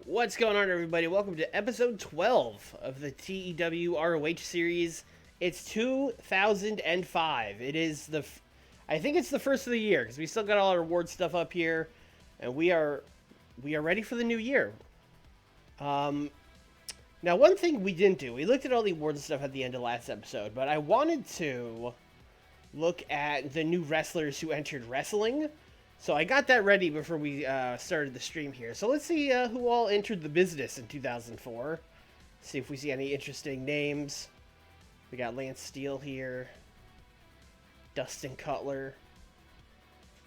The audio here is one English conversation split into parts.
What's going on, everybody? Welcome to episode 12 of the TEW Series. It's 2005. It is I think it's the first of the year because we still got all our award stuff up here, and we are ready for the new year. Now one thing we didn't do, we looked at all the awards and stuff at the end of last episode, but I wanted to look at the new wrestlers who entered wrestling. So I got that ready before we started the stream here. So let's see who all entered the business in 2004. See if we see any interesting names. We got Lance Steele here. Dustin Cutler.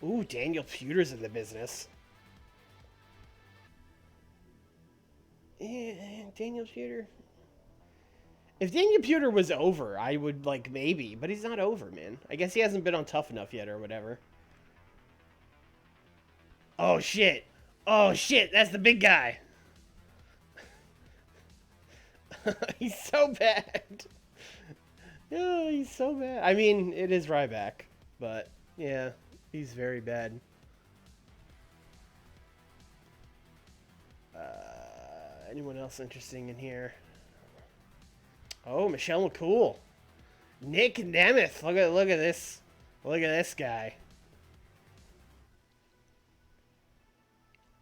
Ooh, Daniel Puder's in the business. Daniel Puder. If Daniel Puder was over, I would maybe, but he's not over, man. I guess he hasn't been on Tough Enough yet or whatever. Oh shit! Oh shit! That's the big guy. He's so bad. Yeah, he's so bad. I mean, it is Ryback, but yeah, he's very bad. Anyone else interesting in here? Oh, Michelle McCool, Nick Nemeth. Look at this. Look at this guy.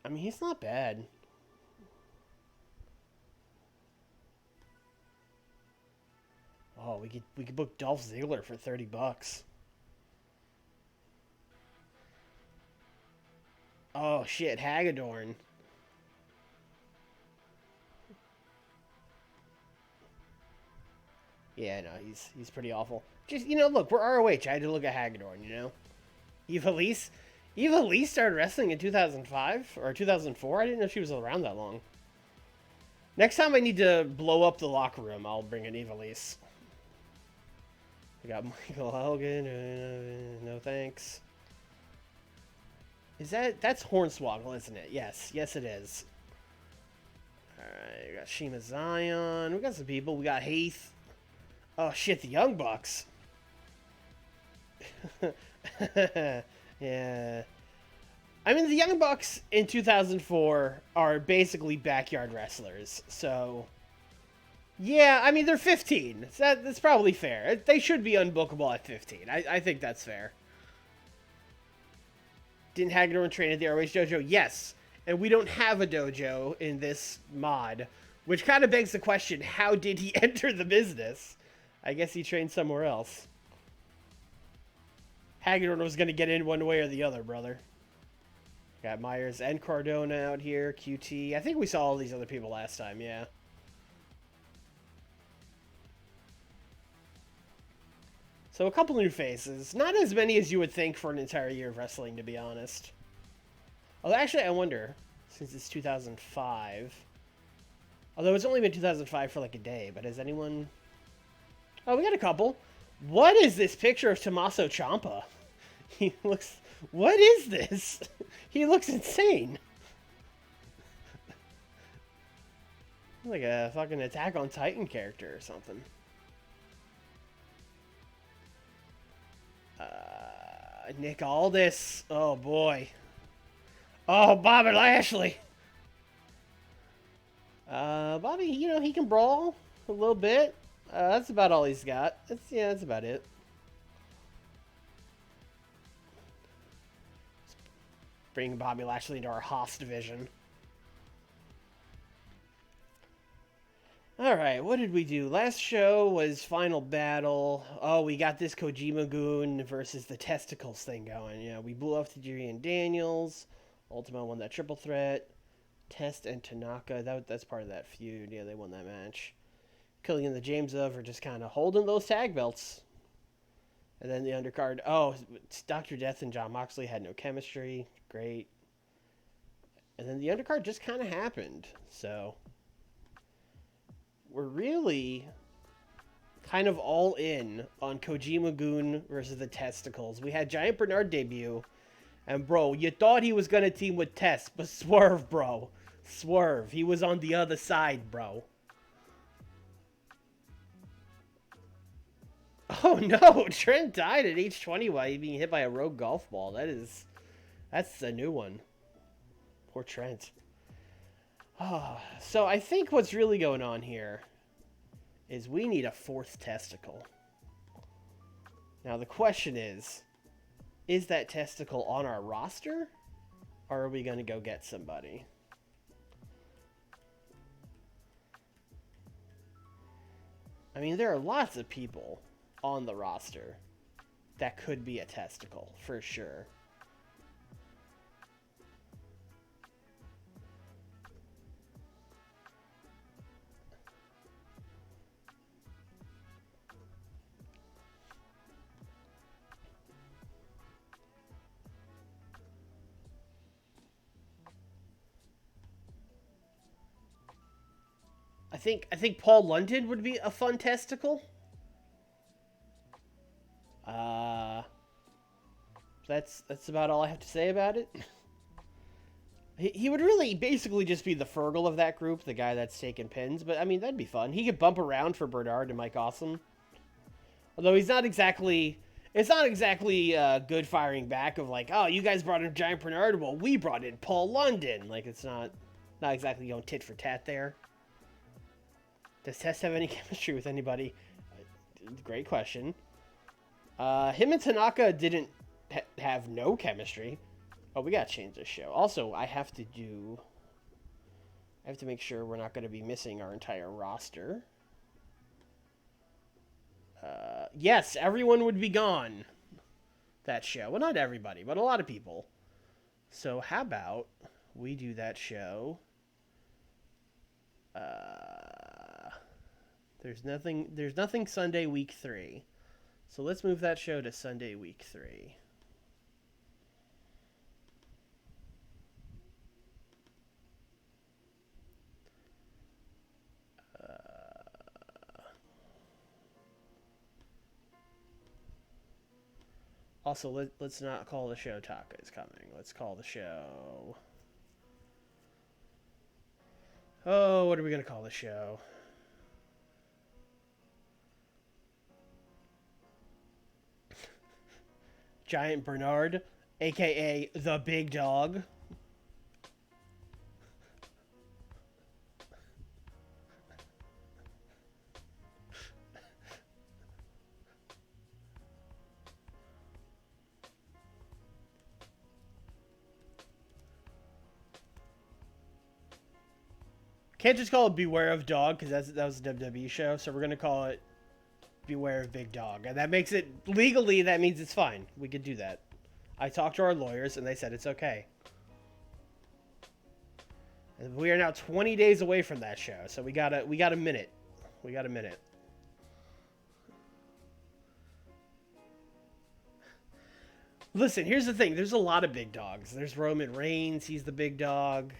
I mean, he's not bad. Oh, we could book Dolph Ziggler for $30. Oh shit, Hagedorn. Yeah, no, he's pretty awful. Just look, we're ROH. I had to look at Hagedorn. Eva Lise started wrestling in 2005 or 2004. I didn't know she was around that long. Next time I need to blow up the locker room, I'll bring in Eva Lise. We got Michael Hogan. No thanks. That's Hornswoggle, isn't it? Yes, it is. All right, we got Shima Zion. We got some people. We got Heath. Oh shit, the Young Bucks. Yeah. I mean, the Young Bucks in 2004 are basically backyard wrestlers. So, yeah, I mean, they're 15. That's probably fair. They should be unbookable at 15. I think that's fair. Didn't Hagedorn train at the ROH dojo? Yes. And we don't have a dojo in this mod, which kind of begs the question, how did he enter the business? I guess he trained somewhere else. Hagedorn was going to get in one way or the other, brother. Got Myers and Cardona out here. QT. I think we saw all these other people last time, yeah. So a couple new faces. Not as many as you would think for an entire year of wrestling, to be honest. Although, actually, I wonder, since it's 2005. Although it's only been 2005 for like a day, but has anyone... Oh, we got a couple. What is this picture of Tommaso Ciampa? He looks... What is this? He looks insane. Like a fucking Attack on Titan character or something. Nick Aldis. Oh, boy. Oh, Bobby Lashley. Bobby, he can brawl a little bit. That's about all he's got. That's about it. Bring Bobby Lashley into our Haas division. Alright, what did we do? Last show was Final Battle. Oh, we got this Kojima-gun versus the Testicles thing going. Yeah, we blew off Tajiri and Daniels. Ultimo won that triple threat. Test and Tanaka, that's part of that feud. Yeah, they won that match. Killian and the Jamesov are just kind of holding those tag belts. And then the undercard. Oh, Dr. Death and Jon Moxley had no chemistry. Great. And then the undercard just kind of happened. So, we're really kind of all in on Kojima-gun versus the Testicles. We had Giant Bernard debut. And, bro, you thought he was going to team with Test. But swerve, bro. Swerve. He was on the other side, bro. Oh no, Trent died at age 20 while being hit by a rogue golf ball. That's a new one. Poor Trent. So I think what's really going on here is we need a fourth testicle. Now the question is that testicle on our roster? Or are we going to go get somebody? I mean, there are lots of people on the roster that could be a testicle, for sure. I think Paul London would be a fun testicle. Uh, that's about all I have to say about it. He would really basically just be the Fergal of that group, the guy that's taking pins. But I mean, that'd be fun. He could bump around for Bernard and Mike Awesome. Although he's not exactly, it's not exactly good firing back of like, oh, you guys brought in Giant Bernard, well, we brought in Paul London. Like it's not exactly going tit for tat there. Does Test have any chemistry with anybody? Great question. Him and Tanaka didn't have no chemistry. Oh, we gotta change this show. Also, I have to make sure we're not going to be missing our entire roster. Yes, everyone would be gone. That show. Well, not everybody, but a lot of people. So how about we do that show? There's nothing Sunday week 3. So let's move that show to Sunday week 3. Also, let's not call the show Taka is coming. Let's call the show... Oh, what are we going to call the show? Giant Bernard, a.k.a. the Big Dog. Can't just call it Beware of Dog, because that was a WWE show, so we're going to call it Beware of Big Dog. And that makes it, legally, that means it's fine. We could do that. I talked to our lawyers, and they said it's okay. And we are now 20 days away from that show, so we got a minute. We got a minute. Listen, here's the thing. There's a lot of big dogs. There's Roman Reigns. He's the big dog.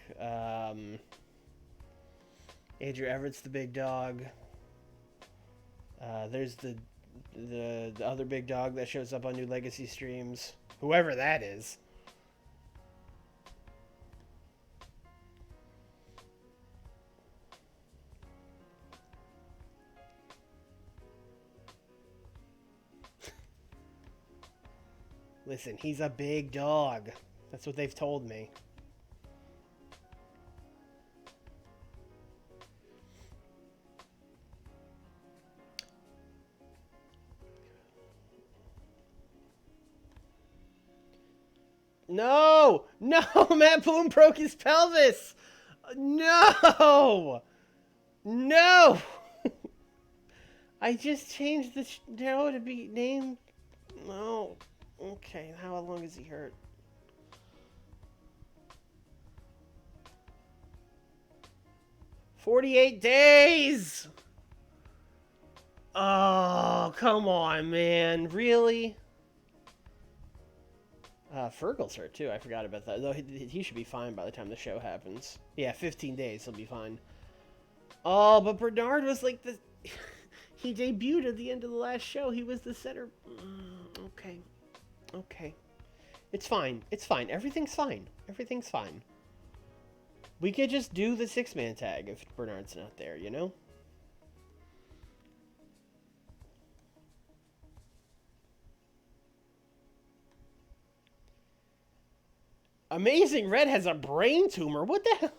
Andrew Everett's the big dog. There's the other big dog that shows up on New Legacy streams. Whoever that is. Listen, he's a big dog. That's what they've told me. No! No! Matt Bloom broke his pelvis! No! No! I just changed the show to be named... No. Okay, how long is he hurt? "48 days!" Oh, come on, man. Really? Fergal's hurt too. I forgot about that. Though he should be fine by the time the show happens. Yeah, 15 days. He'll be fine. Oh, but Bernard was like the... He debuted at the end of the last show. He was the center... Okay. Okay. It's fine. It's fine. Everything's fine. Everything's fine. We could just do the 6-man tag if Bernard's not there, you know? Amazing Red has a brain tumor. What the hell?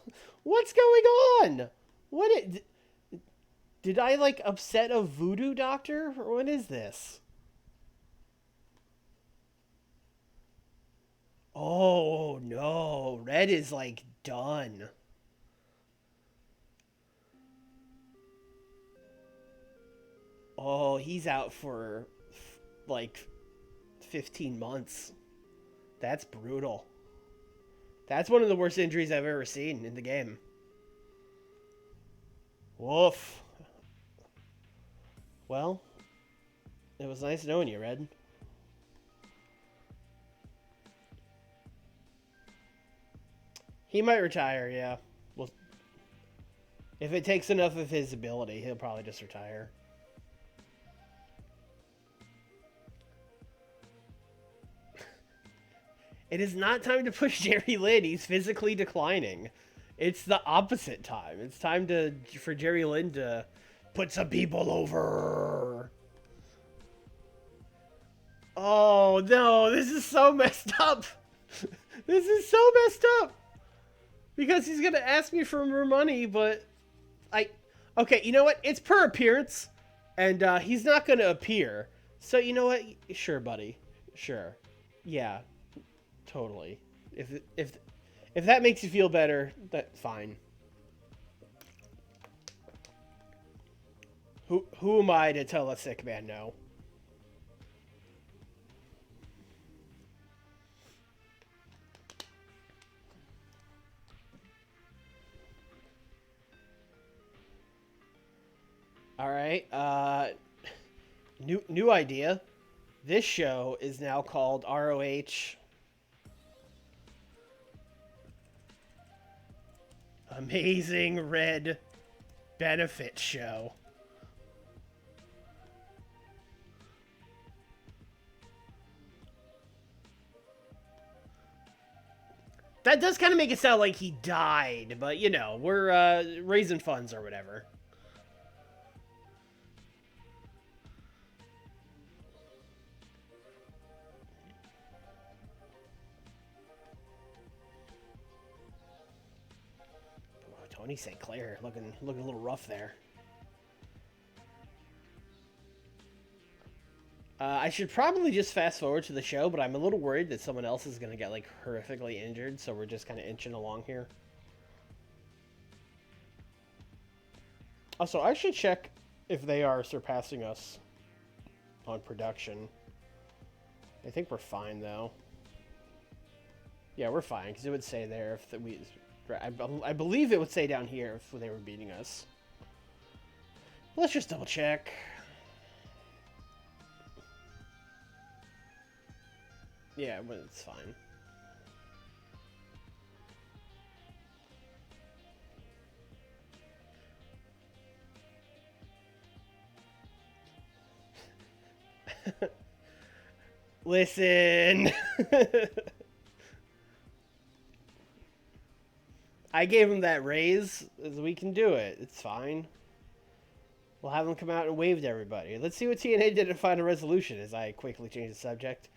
What's going on? Did I like upset a voodoo doctor? Or what is this? Oh no, Red is like done. Oh, he's out for like 15 months. That's brutal. That's one of the worst injuries I've ever seen in the game. Woof. Well, it was nice knowing you, Red. He might retire, yeah. Well, if it takes enough of his ability, he'll probably just retire. It is not time to push Jerry Lynn. He's physically declining. It's the opposite time. It's time for Jerry Lynn to put some people over. Oh no, this is so messed up. This is so messed up. Because he's gonna ask me for more money, but okay, you know what? It's per appearance, and he's not gonna appear. So you know what? Sure, buddy. Sure. Yeah, totally. If that makes you feel better, that's fine. Who am I to tell a sick man no? All right. New idea. This show is now called ROH Amazing Red Benefit Show. That does kind of make it sound like he died, but you know, we're raising funds or whatever. Oh, Tony St. Clair looking a little rough there. I should probably just fast forward to the show, but I'm a little worried that someone else is going to get like horrifically injured, so we're just kind of inching along here. Also, I should check if they are surpassing us on production. I think we're fine, though. Yeah, we're fine, because it would say there if we... I believe it would say down here if they were beating us. Let's just double check. Yeah, but it's fine. Listen. I gave him that raise. We can do it. It's fine. We'll have him come out and wave to everybody. Let's see what TNA did to find a resolution as I quickly change the subject.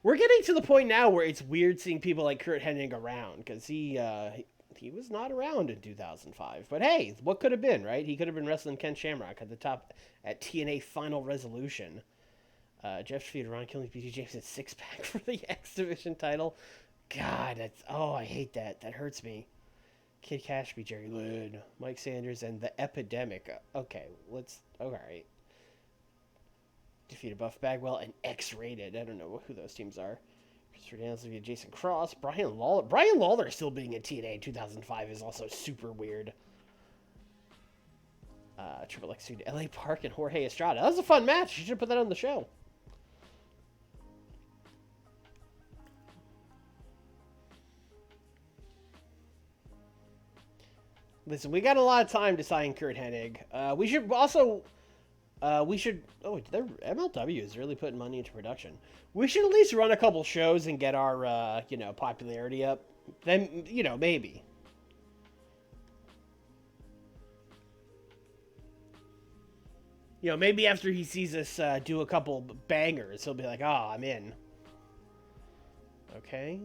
We're getting to the point now where it's weird seeing people like Kurt Hennig around because he was not around in 2005. But hey, what could have been, right? He could have been wrestling Ken Shamrock at the top at TNA Final Resolution. Jeff defeated Ron Killings, BG Jameson's six-pack for the X Division title. God, I hate that. That hurts me. Kid Cash beat Jerry Lynn, Mike Sanders, and The Epidemic. Okay, all right. Defeated Buff Bagwell and X-Rated. I don't know who those teams are. Christopher Daniels via Jason Cross. Brian Lawler. Brian Lawler still being in TNA in 2005 is also super weird. Triple X sued LA Park and Jorge Estrada. That was a fun match. You should put that on the show. Listen, we got a lot of time to sign Kurt Hennig. We should also... Oh, MLW is really putting money into production. We should at least run a couple shows and get our, popularity up. Then, maybe. Maybe after he sees us do a couple bangers, he'll be like, oh, I'm in. Okay.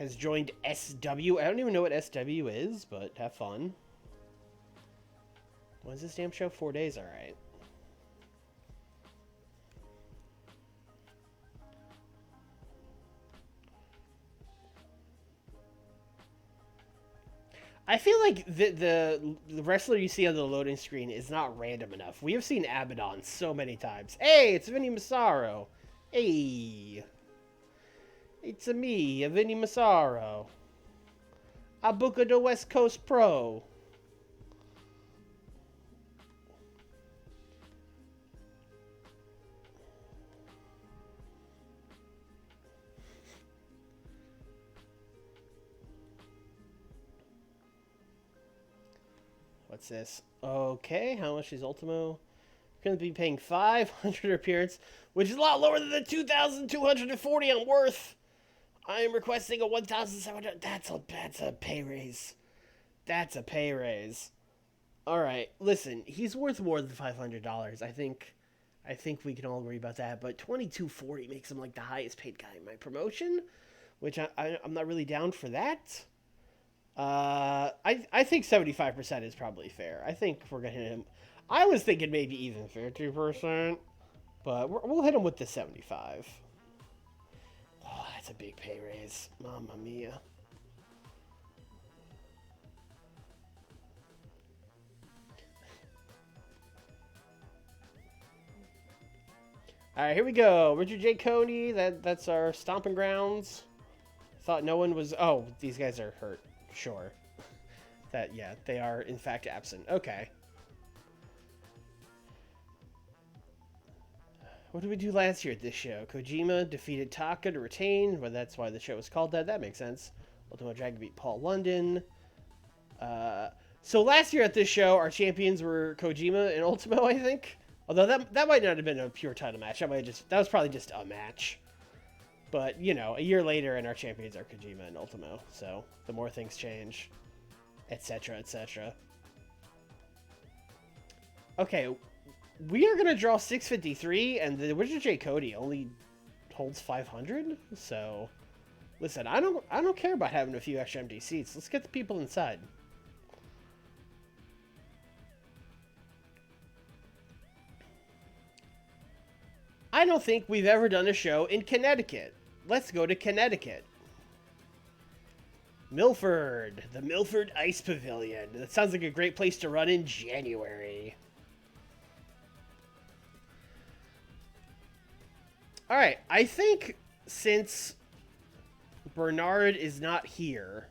has joined SW. I don't even know what SW is, but have fun. When's this damn show? 4 days, alright. I feel like the wrestler you see on the loading screen is not random enough. We have seen Abaddon so many times. Hey, it's Vinny Massaro. Hey. It's a me, a Vinny Massaro. I booked the West Coast Pro. What's this? Okay, how much is Ultimo? Going to be paying 500 appearance, which is a lot lower than the 2,240 I'm worth. I am requesting a 1,700. That's a pay raise. That's a pay raise. All right, listen, he's worth more than $500. I think we can all agree about that. But 2,240 makes him like the highest paid guy in my promotion, which I'm not really down for that. I think 75% is probably fair. I think we're gonna hit him. I was thinking maybe even 50%, but we'll hit him with the 75. Oh, that's a big pay raise. Mamma mia. All right, here we go. Richard J. Cody. That's our stomping grounds. Thought no one was. Oh, these guys are hurt. Sure. Yeah, they are in fact absent. Okay. What did we do last year at this show? Kojima defeated Taka to retain. Well, that's why the show was called that. That makes sense. Ultimo Dragon beat Paul London. So last year at this show, our champions were Kojima and Ultimo, I think. Although that might not have been a pure title match. That was probably just a match. But, you know, a year later, and our champions are Kojima and Ultimo. So the more things change, etc., etc. Okay, we are going to draw 653, and the Richard J. Cody only holds 500. So, listen, I don't care about having a few extra empty seats. Let's get the people inside. I don't think we've ever done a show in Connecticut. Let's go to Connecticut. Milford, the Milford Ice Pavilion. That sounds like a great place to run in January. All right, I think since Bernard is not here,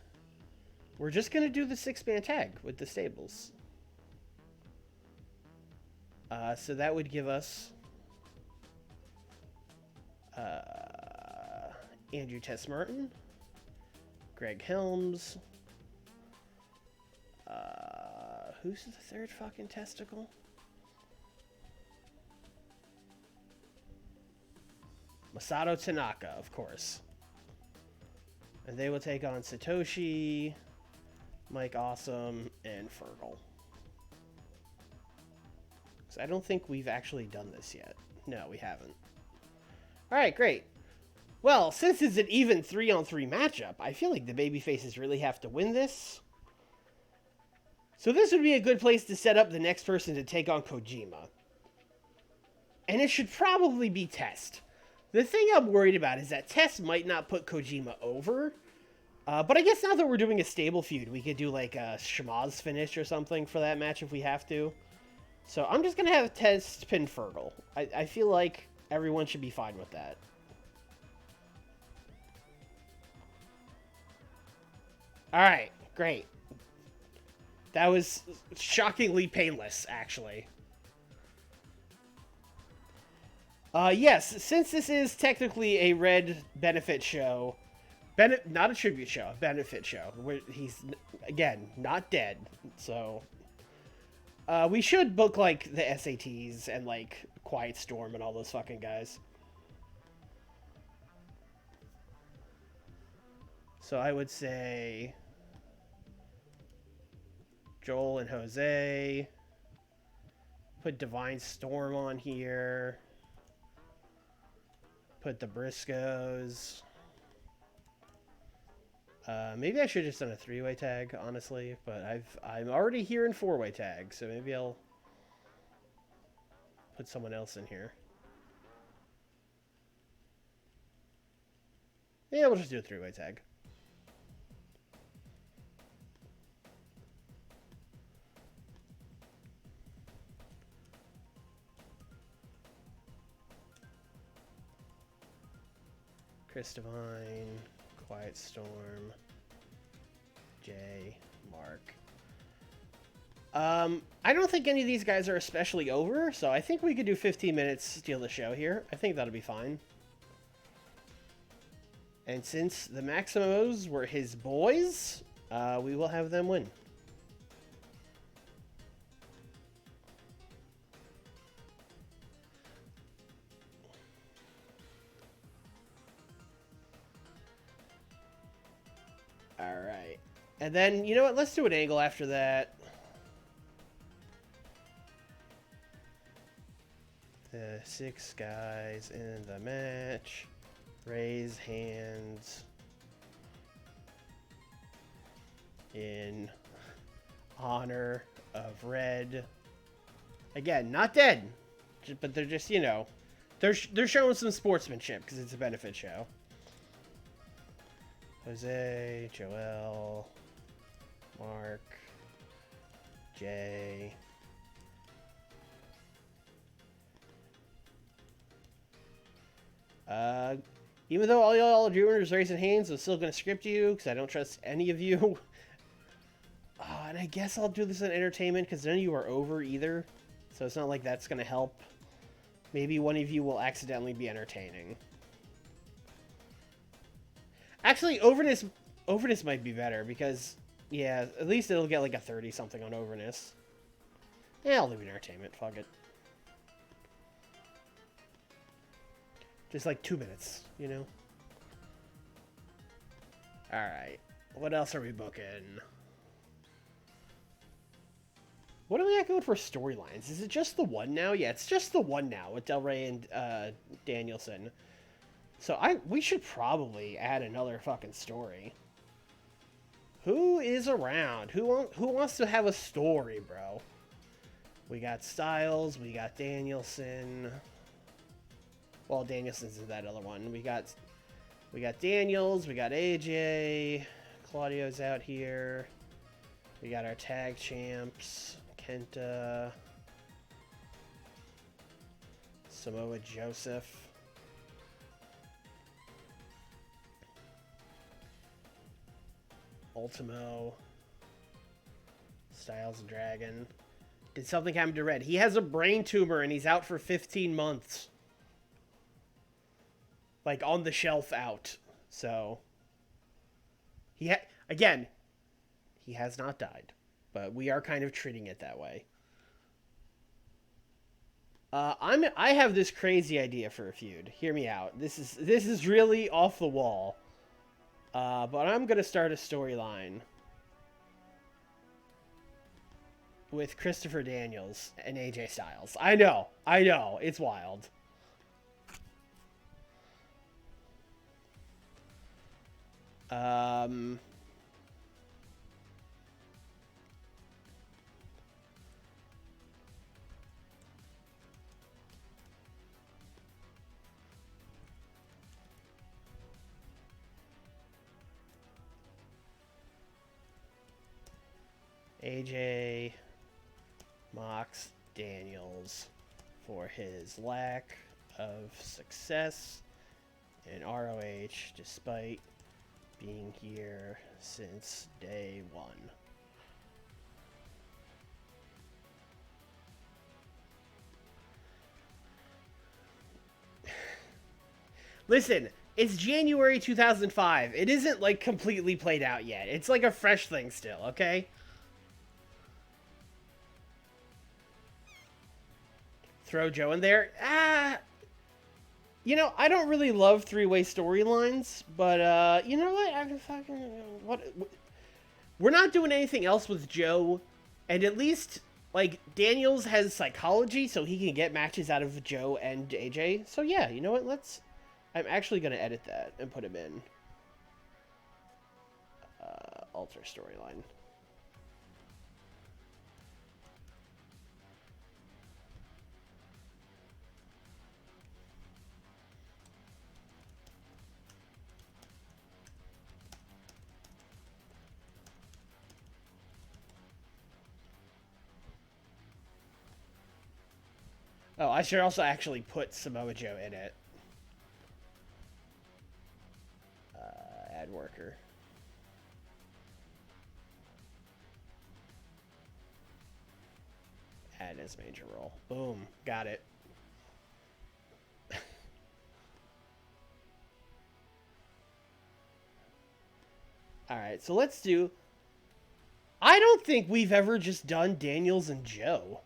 we're just going to do the 6-man tag with the stables. So that would give us Andrew Tess Martin, Greg Helms. Who's the third fucking testicle? Masato Tanaka, of course. And they will take on Satoshi, Mike Awesome, and Fergal. So I don't think we've actually done this yet. No, we haven't. Alright, great. Well, since it's an even 3-on-3 matchup, I feel like the babyfaces really have to win this. So this would be a good place to set up the next person to take on Kojima. And it should probably be Test. The thing I'm worried about is that Test might not put Kojima over. But I guess now that we're doing a stable feud, we could do like a Schmaz finish or something for that match if we have to. So I'm just going to have Test pin Fergal. I feel like everyone should be fine with that. Alright, great. That was shockingly painless, actually. Yes, since this is technically a Red benefit show, not a tribute show, a benefit show, where he's, again, not dead, so we should book, like, the SATs and, like, Quiet Storm and all those fucking guys. So I would say Joel and Jose. Put Divine Storm on here. Put the Briscoes. Maybe I should have just done a three-way tag, honestly. But I'm already here in four-way tag, so maybe I'll put someone else in here. Yeah, we'll just do a three-way tag. Chris Devine, Quiet Storm, Jay, Mark. I don't think any of these guys are especially over, so I think we could do 15 minutes, steal the show here. I think that'll be fine. And since the Maximos were his boys, we will have them win. Alright. And then, you know what? Let's do an angle after that. The 6 guys in the match. Raise hands in honor of Red. Again, not dead, but they're just, you know, they're showing some sportsmanship because it's a benefit show. Jose, Joel, Mark, Jay. Even though all y'all are doing is raising hands, I'm still going to script you because I don't trust any of you. And I guess I'll do this in entertainment because none of you are over either. So it's not like that's going to help. Maybe one of you will accidentally be entertaining. Actually, overness might be better because, yeah, at least it'll get like a 30-something on overness. Yeah, I'll leave it entertainment. Fuck it. Just like 2 minutes, you know? Alright. What else are we booking? What do we got going for storylines? Is it just the one now? Yeah, it's just the one now with Del Rey and Danielson. So we should probably add another fucking story. Who is around? Who wants to have a story, bro? We got Styles. We got Danielson. Well, Danielson's in that other one. We got Daniels. We got AJ. Claudio's out here. We got our tag champs. Kenta. Samoa Joseph. Ultimo. Styles Dragon. Did something happen to Red? He has a brain tumor and he's out for 15 months. Like, on the shelf out. So, again, he has not died. But we are kind of treating it that way. I have this crazy idea for a feud. Hear me out. This is really off the wall. But I'm gonna start a storyline with Christopher Daniels and AJ Styles. I know, it's wild. AJ mocks Daniels for his lack of success in ROH despite being here since day one. Listen, it's January 2005. It isn't like completely played out yet. It's like a fresh thing still, okay? Throw Joe in there. You know, I don't really love three-way storylines, but you know what? We're not doing anything else with Joe, and at least like Daniels has psychology, so he can get matches out of Joe and AJ. So yeah, you know what? I'm actually gonna edit that and put him in. alter storyline. Oh, I should also actually put Samoa Joe in it. Add worker. Add as major role. Boom. Got it. Alright, so let's do... I don't think we've ever just done Daniels and Joe.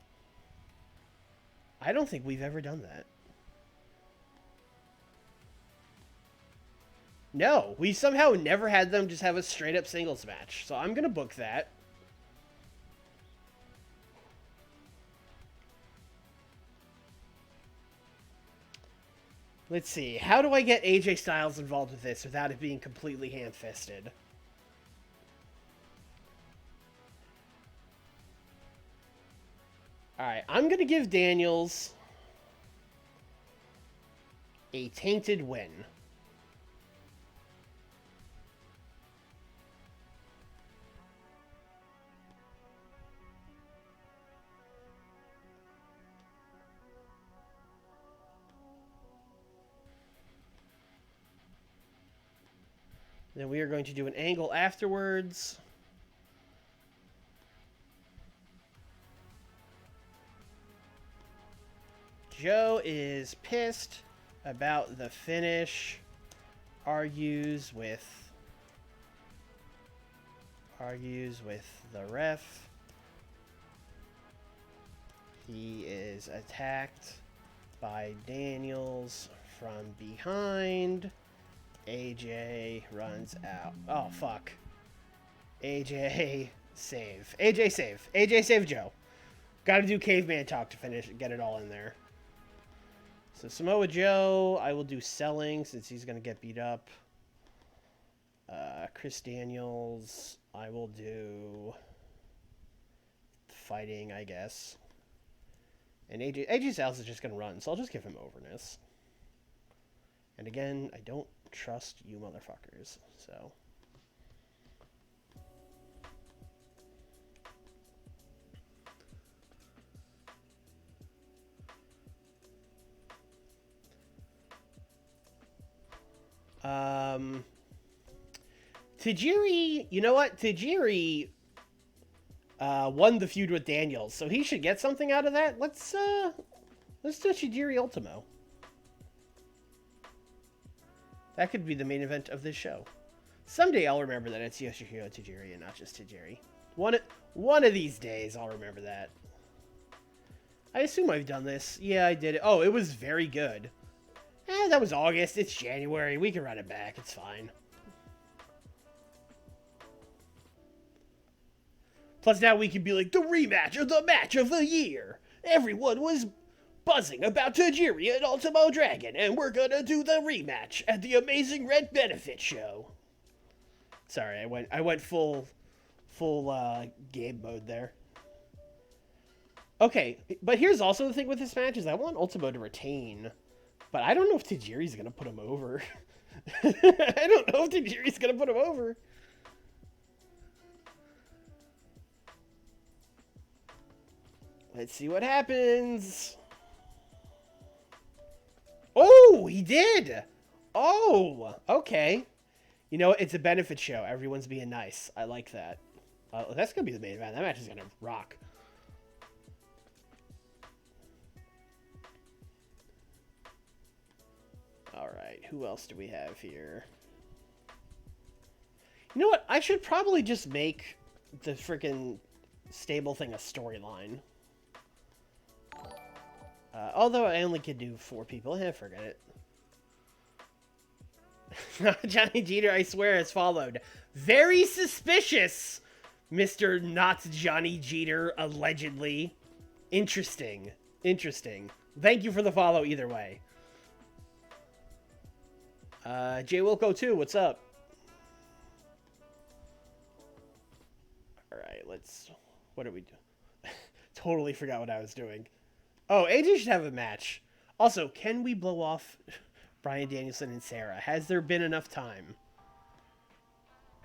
I don't think we've ever done that. No, we somehow never had them just have a straight-up singles match. So I'm going to book that. Let's see. How do I get AJ Styles involved with this without it being completely ham-fisted? Alright, I'm going to give Daniels a tainted win. Then we are going to do an angle afterwards. Joe is pissed about the finish. Argues with the ref. He is attacked by Daniels from behind. AJ runs out. Oh, fuck. AJ save. AJ save. AJ save Joe. Gotta do caveman talk to finish, get it all in there. So Samoa Joe, I will do selling since he's going to get beat up. Chris Daniels, I will do fighting, I guess. And AJ Styles is just going to run, so I'll just give him overness. And again, I don't trust you motherfuckers, so... Tajiri, you know what? Tajiri won the feud with Daniels, so he should get something out of that. Let's do Tajiri Ultimo. That could be the main event of this show. Someday I'll remember that it's Yoshihiro Tajiri and not just Tajiri. One of these days I'll remember that. I assume I've done this. Yeah, I did it. Oh, it was very good. That was August. It's January. We can run it back. It's fine. Plus now we can be like, the rematch of the match of the year. Everyone was buzzing about Tajiri and Ultimo Dragon, and we're gonna do the rematch at the Amazing Red Benefit Show. Sorry, I went full game mode there. Okay, but here's also the thing with this match is I want Ultimo to retain, but I don't know if Tajiri's gonna put him over. I don't know if Tajiri's gonna put him over. Let's see what happens. Oh, he did. Oh, okay. You know, it's a benefit show. Everyone's being nice. I like that. That's going to be the main event. That match is going to rock. All right. Who else do we have here? You know what? I should probably just make the freaking stable thing a storyline. Although I only could do 4 people. Forget it. Johnny Jeter, I swear, has followed. Very suspicious, Mr. Not Johnny Jeter, allegedly. Interesting. Interesting. Thank you for the follow either way. Jay Wilco 2, what's up? All right, let's. What do we do? Totally forgot what I was doing. Oh, AJ should have a match. Also, can we blow off Bryan Danielson and Sarah? Has there been enough time?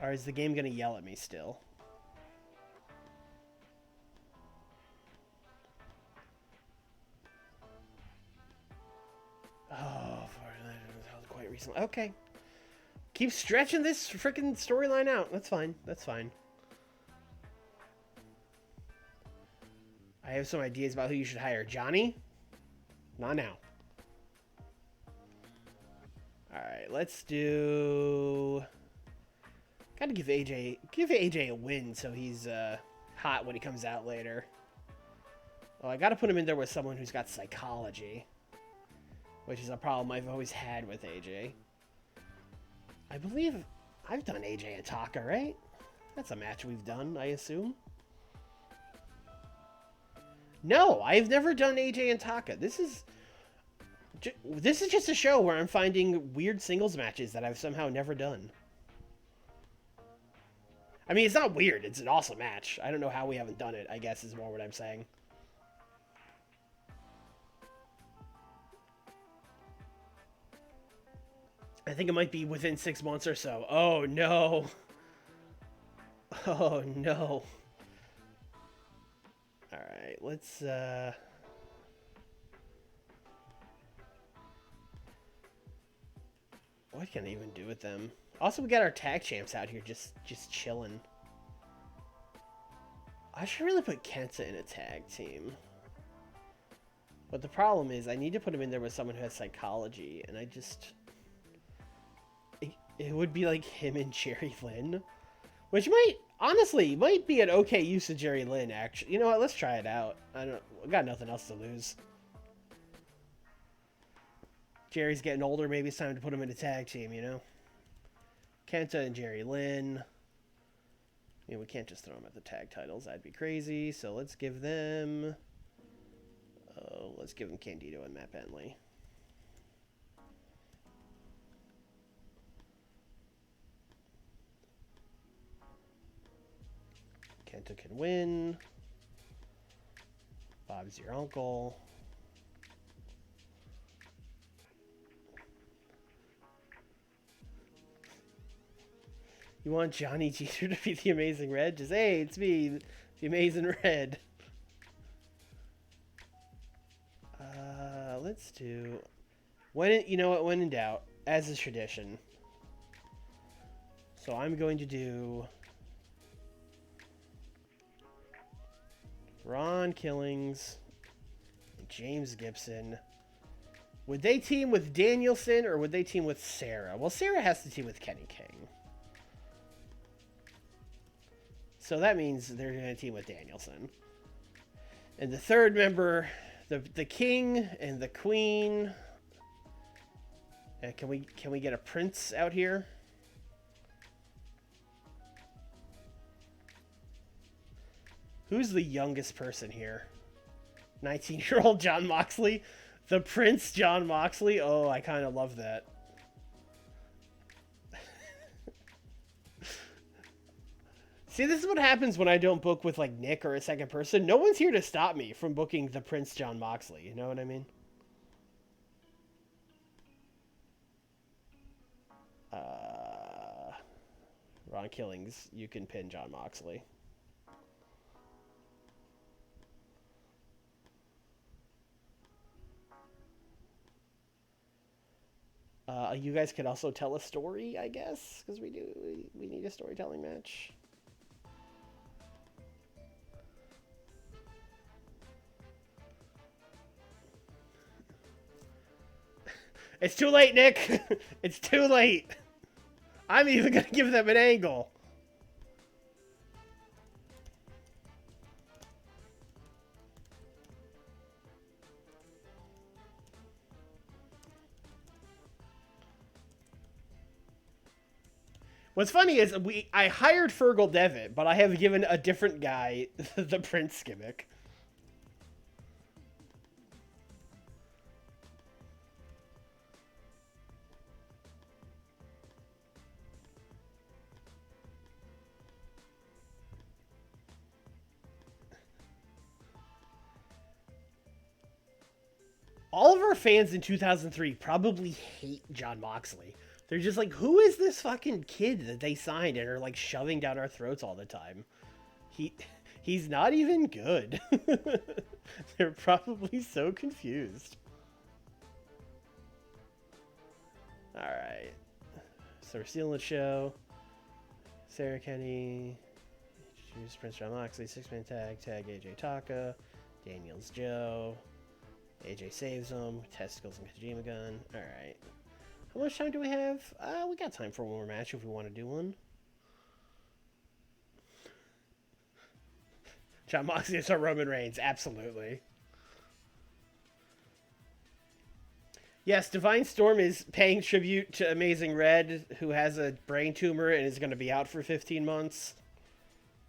Or is the game going to yell at me still? Oh, quite recently. Okay. Keep stretching this freaking storyline out. That's fine. That's fine. I have some ideas about who you should hire. Johnny? Not now. Alright, let's do... Gotta give AJ a win so he's hot when he comes out later. Well, I gotta put him in there with someone who's got psychology. Which is a problem I've always had with AJ. I believe I've done AJ and Taka, right? That's a match we've done, I assume. No, I've never done AJ and Taka. This is just a show where I'm finding weird singles matches that I've somehow never done. I mean, it's not weird. It's an awesome match. I don't know how we haven't done it, I guess is more what I'm saying. I think it might be within 6 months or so. Oh, no. Oh, no. Alright, let's, what can I even do with them? Also, we got our tag champs out here just chilling. I should really put Kenta in a tag team. But the problem is, I need to put him in there with someone who has psychology, and I just... It would be like him and Jerry Lynn. Which honestly, might be an okay use of Jerry Lynn, actually. You know what, let's try it out. I got nothing else to lose. Jerry's getting older, maybe it's time to put him in a tag team, you know? Kenta and Jerry Lynn. I mean, we can't just throw them at the tag titles. That'd be crazy. So let's give them... let's give them Candido and Matt Bentley. Kenta can win. Bob's your uncle. You want Johnny Jeter to be the Amazing Red? Just, hey, it's me, the Amazing Red. Let's do... you know what? When in doubt, as is tradition. So I'm going to do... Ron Killings, and James Gibson. Would they team with Danielson or would they team with Sarah? Well, Sarah has to team with Kenny King. So that means they're going to team with Danielson. And the third member, the King and the Queen. Can we get a Prince out here? Who's the youngest person here? 19-year-old John Moxley? The Prince John Moxley? Oh, I kind of love that. See, this is what happens when I don't book with, like, Nick or a second person. No one's here to stop me from booking the Prince John Moxley. You know what I mean? Ron Killings, you can pin John Moxley. You guys could also tell a story, I guess, because we need a storytelling match. It's too late, Nick. It's too late. I'm even gonna give them an angle. What's funny is I hired Fergal Devitt, but I have given a different guy the Prince gimmick. All of our fans in 2003 probably hate John Moxley. They're just like, who is this fucking kid that they signed and are like shoving down our throats all the time? He he's not even good. They're probably so confused. All right. So we're stealing the show. Sarah Kenny, choose Prince John Moxley, 6-man tag AJ Taka, Daniels Joe, AJ saves him, testicles and Kojima gun. All right. How much time do we have? We got time for one more match if we want to do one. John Moxley is our Roman Reigns, absolutely. Yes, Divine Storm is paying tribute to Amazing Red, who has a brain tumor and is going to be out for 15 months.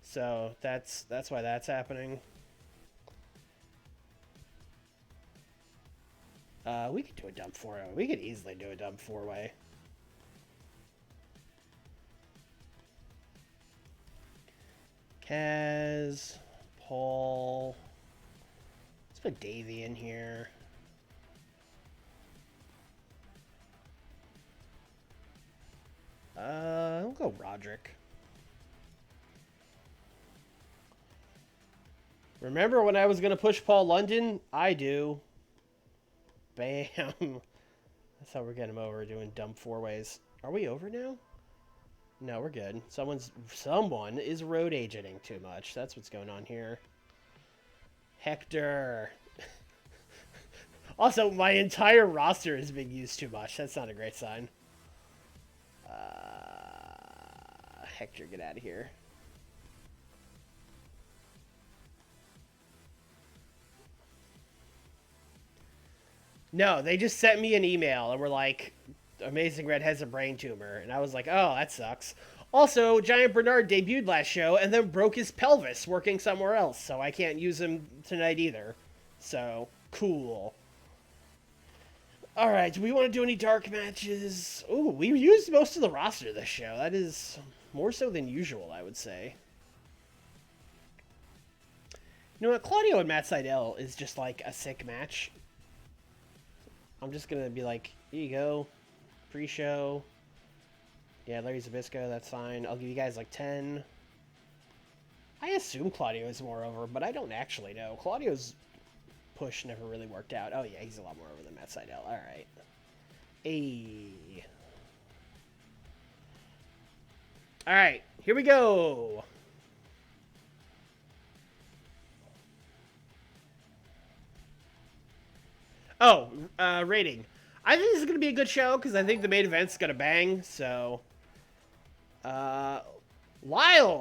So that's why that's happening. We could do a dump 4-way. We could easily do a dump 4-way. Kaz, Paul. Let's put Davey in here. I'll go Roderick. Remember when I was going to push Paul London? I do. Bam. That's how we're getting him over, doing dumb 4-ways. Are we over now? No, we're good. Someone is road agenting too much. That's what's going on here. Hector. Also, my entire roster is being used too much. That's not a great sign. Hector, get out of here. No, they just sent me an email and were like, Amazing Red has a brain tumor. And I was like, oh, that sucks. Also, Giant Bernard debuted last show and then broke his pelvis working somewhere else. So I can't use him tonight either. So, cool. Alright, do we want to do any dark matches? Ooh, we used most of the roster this show. That is more so than usual, I would say. You know what? Claudio and Matt Sydal is just like a sick match. I'm just going to be like, here you go. Pre-show. Yeah, Larry Zbyszko, that's fine. I'll give you guys like 10. I assume Claudio is more over, but I don't actually know. Claudio's push never really worked out. Oh, yeah, he's a lot more over than Matt Sydal. All right. Hey. All right, here we go. Oh, rating. I think this is going to be a good show because I think the main event's going to bang. So, Lyle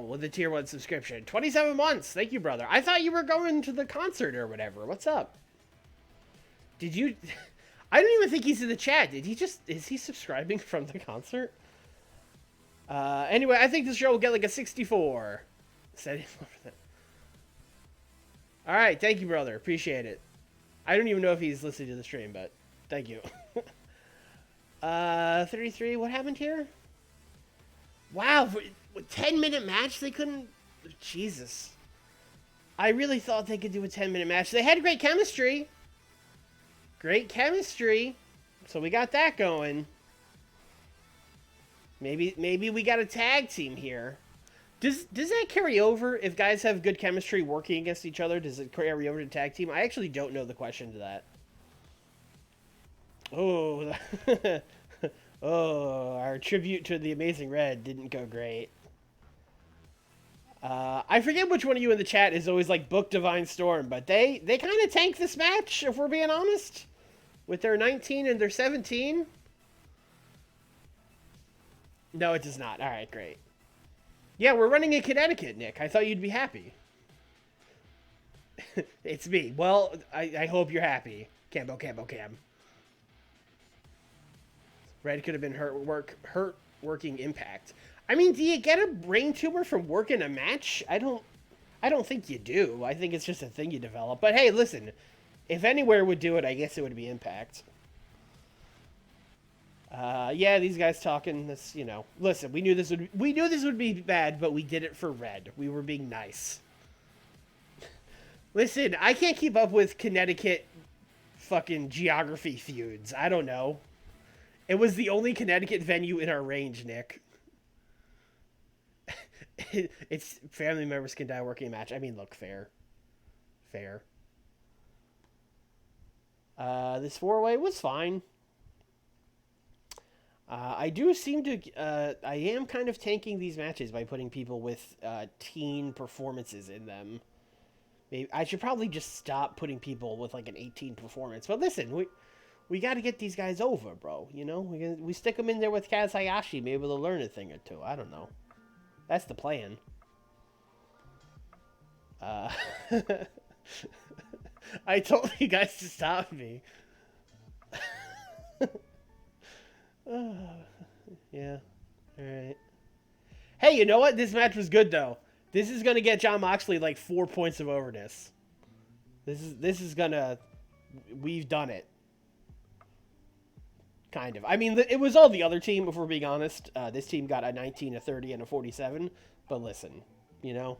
with the tier 1 subscription. 27 months. Thank you, brother. I thought you were going to the concert or whatever. What's up? Did you... I don't even think he's in the chat. Did he just... Is he subscribing from the concert? Anyway, I think this show will get like a 64. Alright, thank you, brother. Appreciate it. I don't even know if he's listening to the stream, but thank you. 33, what happened here? Wow, 10-minute match, they couldn't... Jesus. I really thought they could do a 10-minute match. They had great chemistry. Great chemistry. So we got that going. Maybe we got a tag team here. Does that carry over if guys have good chemistry working against each other? Does it carry over to tag team? I actually don't know the question to that. Oh, oh, our tribute to the Amazing Red didn't go great. I forget which one of you in the chat is always like book Divine Storm, but they kind of tanked this match, if we're being honest, with their 19 and their 17. No, it does not. All right, great. Yeah, we're running in Connecticut, Nick. I thought you'd be happy. It's me. Well, I hope you're happy. Cam. Red could have been hurt working Impact. I mean, do you get a brain tumor from working a match? I don't think you do. I think it's just a thing you develop. But hey, listen, if anywhere would do it, I guess it would be Impact. Yeah, these guys talking this, you know. Listen, we knew this would be bad, but we did it for Red. We were being nice. Listen, I can't keep up with Connecticut fucking geography feuds. I don't know. It was the only Connecticut venue in our range, Nick. It's family members can die working a match. I mean, look, fair. Fair. This four-way was fine. I do seem to. I am kind of tanking these matches by putting people with teen performances in them. Maybe I should probably just stop putting people with like an 18 performance. But listen, we got to get these guys over, bro. You know, we stick them in there with Kaz Hayashi, maybe they'll learn a thing or two. I don't know. That's the plan. I told you guys to stop me. Yeah. All right. Hey, you know what? This match was good though. This is gonna get Jon Moxley like 4 points of overness. This is gonna. We've done it. Kind of. I mean, it was all the other team, if we're being honest. This team got a 19, a 30, and a 47. But listen, you know.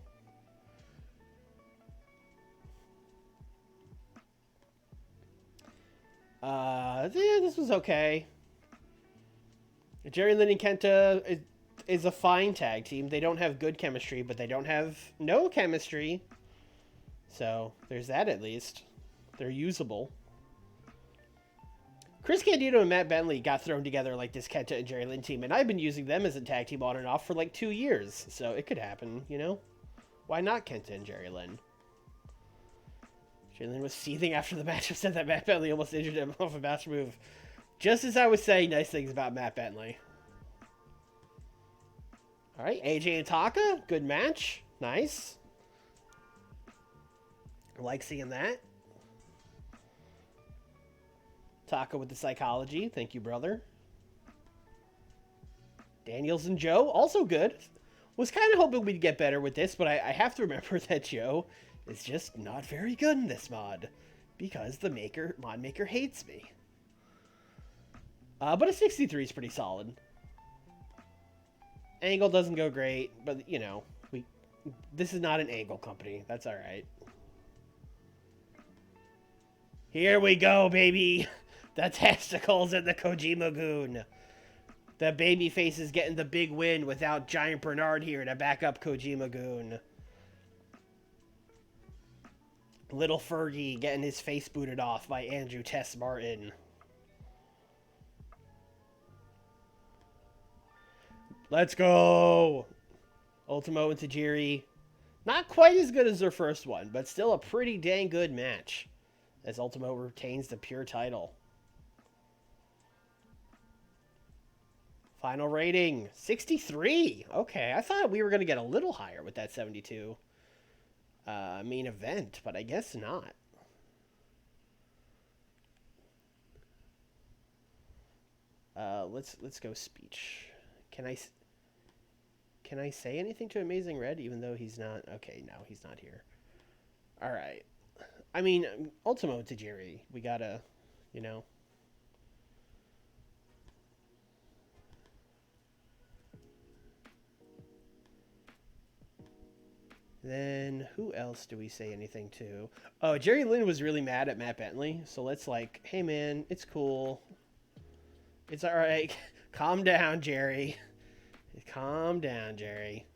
Yeah, this was okay. Jerry Lynn and Kenta is a fine tag team. They don't have good chemistry, but they don't have no chemistry. So there's that at least. They're usable. Chris Candido and Matt Bentley got thrown together like this Kenta and Jerry Lynn team, and I've been using them as a tag team on and off for like 2 years. So it could happen, you know? Why not Kenta and Jerry Lynn? Jerry Lynn was seething after the match. Said that Matt Bentley almost injured him off a match move. Just as I was saying nice things about Matt Bentley. All right, AJ and Taka, good match. Nice. I like seeing that. Taka with the psychology. Thank you, brother. Daniels and Joe, also good. Was kind of hoping we'd get better with this, but I have to remember that Joe is just not very good in this mod because the mod maker hates me. But a 63 is pretty solid. Angle doesn't go great, but you know, this is not an angle company. That's all right. Here we go, baby. The testicles and the Kojima-gun. The baby face is getting the big win without Giant Bernard here to back up Kojima-gun. Little Fergie getting his face booted off by Andrew Tess Martin. Let's go! Ultimo and Tajiri. Not quite as good as their first one, but still a pretty dang good match. As Ultimo retains the pure title. Final rating, 63. Okay, I thought we were going to get a little higher with that 72 main event, but I guess not. Let's go speech. Can I say anything to Amazing Red even though he's not? Okay, no, he's not here. All right. I mean, Ultimo Tajiri, we gotta, you know. Then, who else do we say anything to? Oh, Jerry Lynn was really mad at Matt Bentley, so let's like, hey man, it's cool. It's alright. Calm down, Jerry. Calm down, Jerry.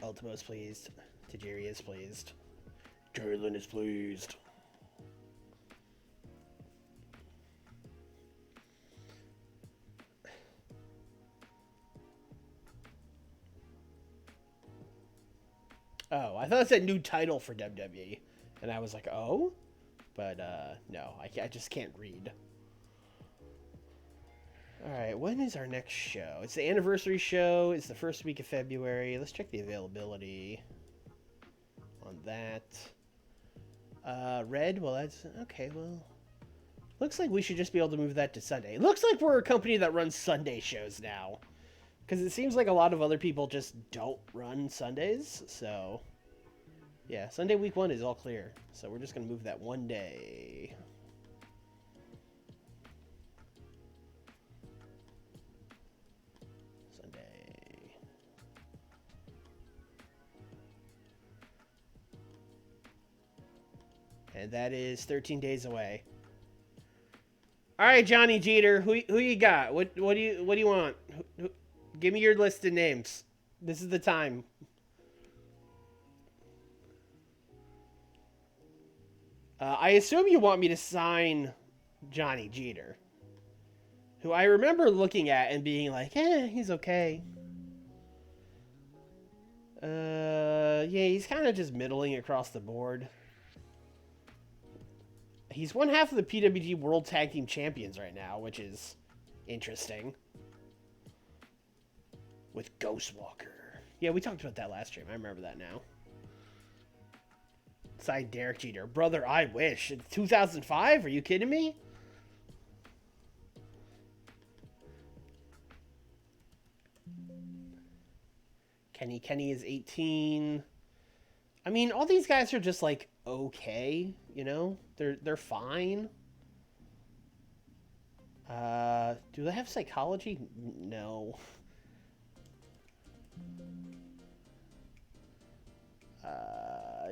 Ultimo's pleased. Tajiri is pleased. Jerry Lynn is pleased. Oh, I thought it said new title for WWE. And I was like, oh? But, no, I just can't read. Alright, when is our next show? It's the anniversary show. It's the first week of February. Let's check the availability on that. Red, well, that's... Okay, well... Looks like we should just be able to move that to Sunday. Looks like we're a company that runs Sunday shows now. Because it seems like a lot of other people just don't run Sundays, so... Yeah, Sunday week 1 is all clear. So we're just going to move that one day. Sunday. And that is 13 days away. All right, Johnny Jeter, who you got? What do you want? Give me your list of names. This is the time. I assume you want me to sign Johnny Jeter, who I remember looking at and being like, he's okay. Yeah, he's kind of just middling across the board. He's one half of the PWG World Tag Team Champions right now, which is interesting. With Ghostwalker. Yeah, we talked about that last stream. I remember that now. Sign Derek Jeter. Brother, I wish. It's 2005? Are you kidding me? Kenny is 18. I mean, all these guys are just like okay, you know? They're fine. Do they have psychology? No.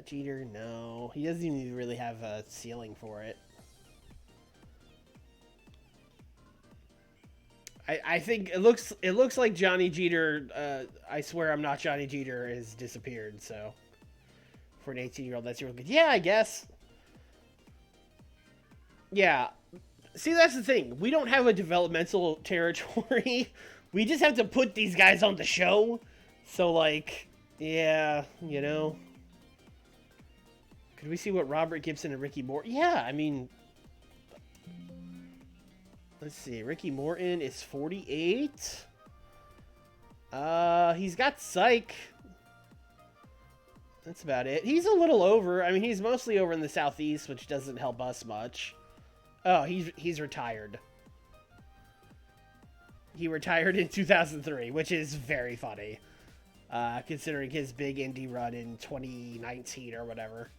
Jeter, no. He doesn't even really have a ceiling for it. I think it looks like Johnny Jeter, I swear I'm not Johnny Jeter, has disappeared, so. For an 18-year-old, that's real good. Yeah, I guess. Yeah. See, that's the thing. We don't have a developmental territory. We just have to put these guys on the show. So, like, yeah, you know. Could we see what Robert Gibson and Ricky Morton? Yeah, I mean, let's see. Ricky Morton is 48. He's got Psych. That's about it. He's a little over. I mean, he's mostly over in the Southeast, which doesn't help us much. Oh, he's retired. He retired in 2003, which is very funny, considering his big indie run in 2019 or whatever.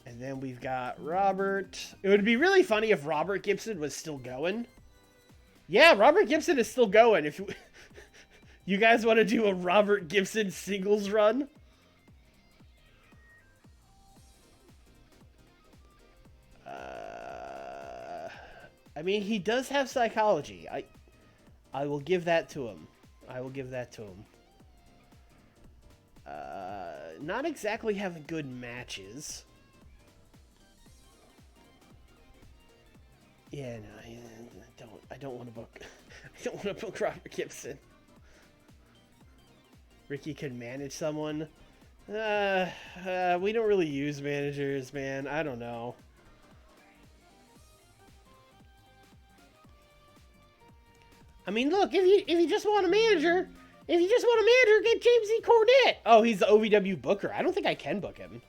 And then we've got Robert. It would be really funny if Robert Gibson was still going. Yeah, Robert Gibson is still going. If you guys want to do a Robert Gibson singles run? I mean, he does have psychology. I will give that to him. I will give that to him. Not exactly having good matches. Yeah, no, I don't want to book. I don't want to book Robert Gibson. Ricky could manage someone. We don't really use managers, man. I don't know. I mean, look, if you just want a manager, get James E. Cornette. Oh, he's the OVW booker. I don't think I can book him.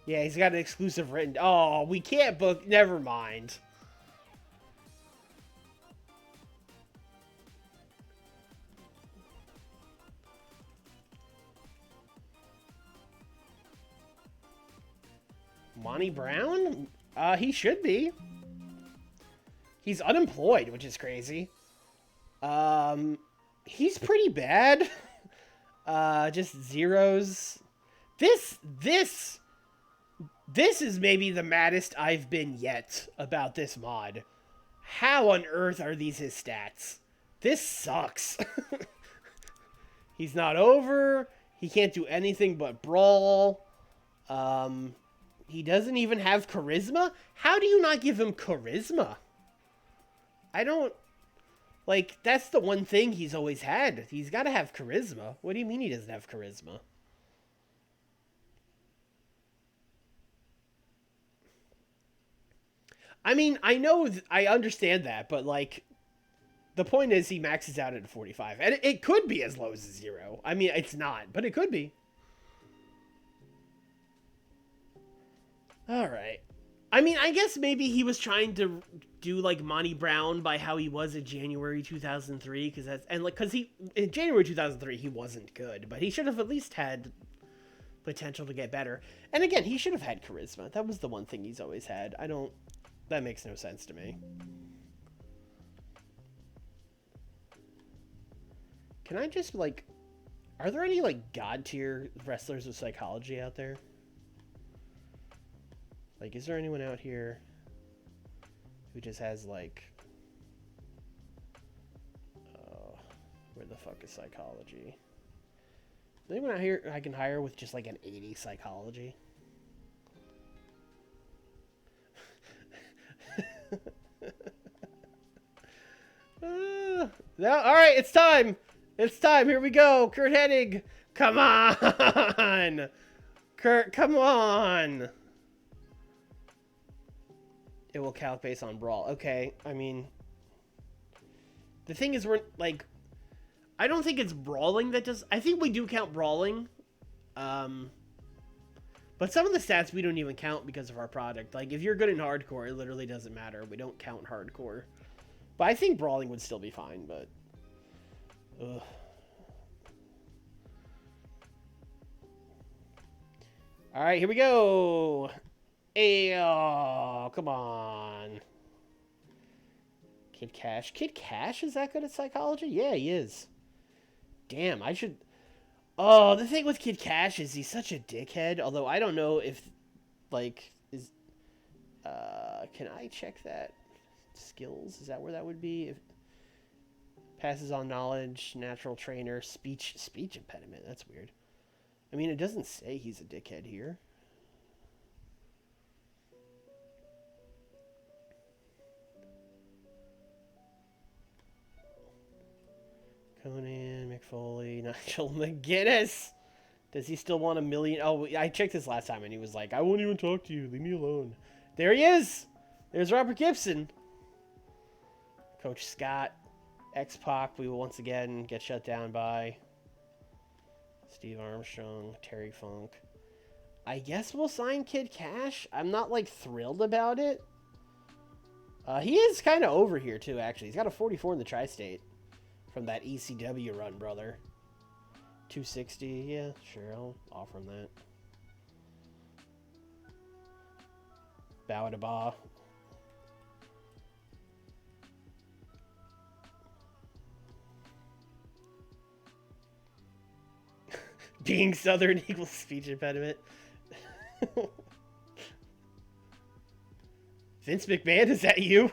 Yeah, he's got an exclusive written. Oh, we can't book. Never mind. Monty Brown? He should be. He's unemployed, which is crazy. He's pretty bad. Just zeros. This is maybe the maddest I've been yet about this mod. How on earth are these his stats? This sucks. He's not over. He can't do anything but brawl. He doesn't even have charisma? How do you not give him charisma? I don't... Like, that's the one thing he's always had. He's got to have charisma. What do you mean he doesn't have charisma? I mean, I understand that, but, like, the point is he maxes out at 45. And it could be as low as a 0. I mean, it's not, but it could be. All right. I mean, I guess maybe he was trying to do like Monty Brown by how he was in January 2003, because he in January 2003 he wasn't good, but he should have at least had potential to get better. And again, he should have had charisma. That was the one thing he's always had. That makes no sense to me. Can I just like Are there any, like, god tier wrestlers with psychology out there? Like, is there anyone out here who just has, like... where the fuck is psychology? Is anyone out here I can hire with just, like, an 80 psychology? No, alright, it's time! It's time, here we go! Kurt Hennig! Come on! Kurt, come on! It will calc based on brawl. Okay, I mean... The thing is, we're, like... I don't think it's brawling that does... I think we do count brawling. But some of the stats we don't even count because of our product. Like, if you're good in hardcore, it literally doesn't matter. We don't count hardcore. But I think brawling would still be fine, but... Ugh. Alright, here we go! Hey, oh, come on. Kid Cash. Kid Cash is that good at psychology? Yeah, he is. Damn, I should... Oh, the thing with Kid Cash is he's such a dickhead. Although I don't know if, like, is... can I check that? Skills? Is that where that would be? If... Passes on knowledge, natural trainer, speech impediment. That's weird. I mean, it doesn't say he's a dickhead here. Conan, McFoley, Nigel McGuinness. Does he still want $1 million? Oh, I checked this last time and he was like, I won't even talk to you. Leave me alone. There he is. There's Robert Gibson. Coach Scott. X-Pac, we will once again get shut down by Steve Armstrong, Terry Funk. I guess we'll sign Kid Cash. I'm not, like, thrilled about it. He is kind of over here, too, actually. He's got a 44 in the Tri-State from that ECW run, brother. 260, yeah, sure, I'll offer him that. Bow to Ba. Being Southern equals speech impediment. Vince McMahon, is that you?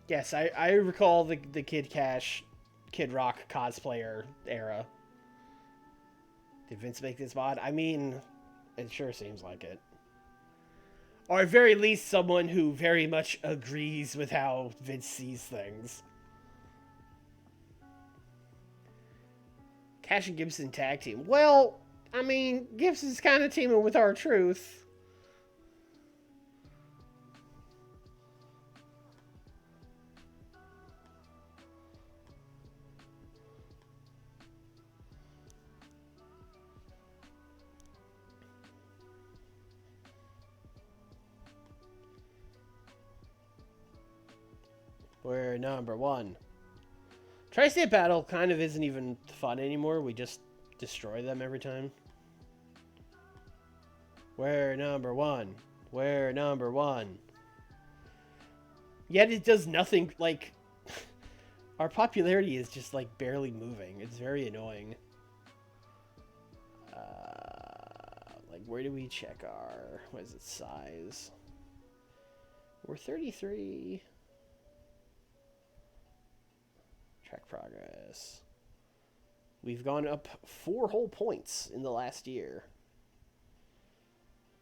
Yes, I recall the Kid Cash, Kid Rock cosplayer era. Did Vince make this mod? I mean, it sure seems like it. Or at very least someone who very much agrees with how Vince sees things. Cash and Gibson tag team. Well, I mean, Gibson's kind of teaming with R-Truth. We're number one. Tri-State Battle kind of isn't even fun anymore. We just destroy them every time. We're number one. We're number one. Yet it does nothing, like... Our popularity is just, like, barely moving. It's very annoying. Like, where do we check our... What is it? Size? We're 33... Track progress. We've gone up 4 whole points in the last year.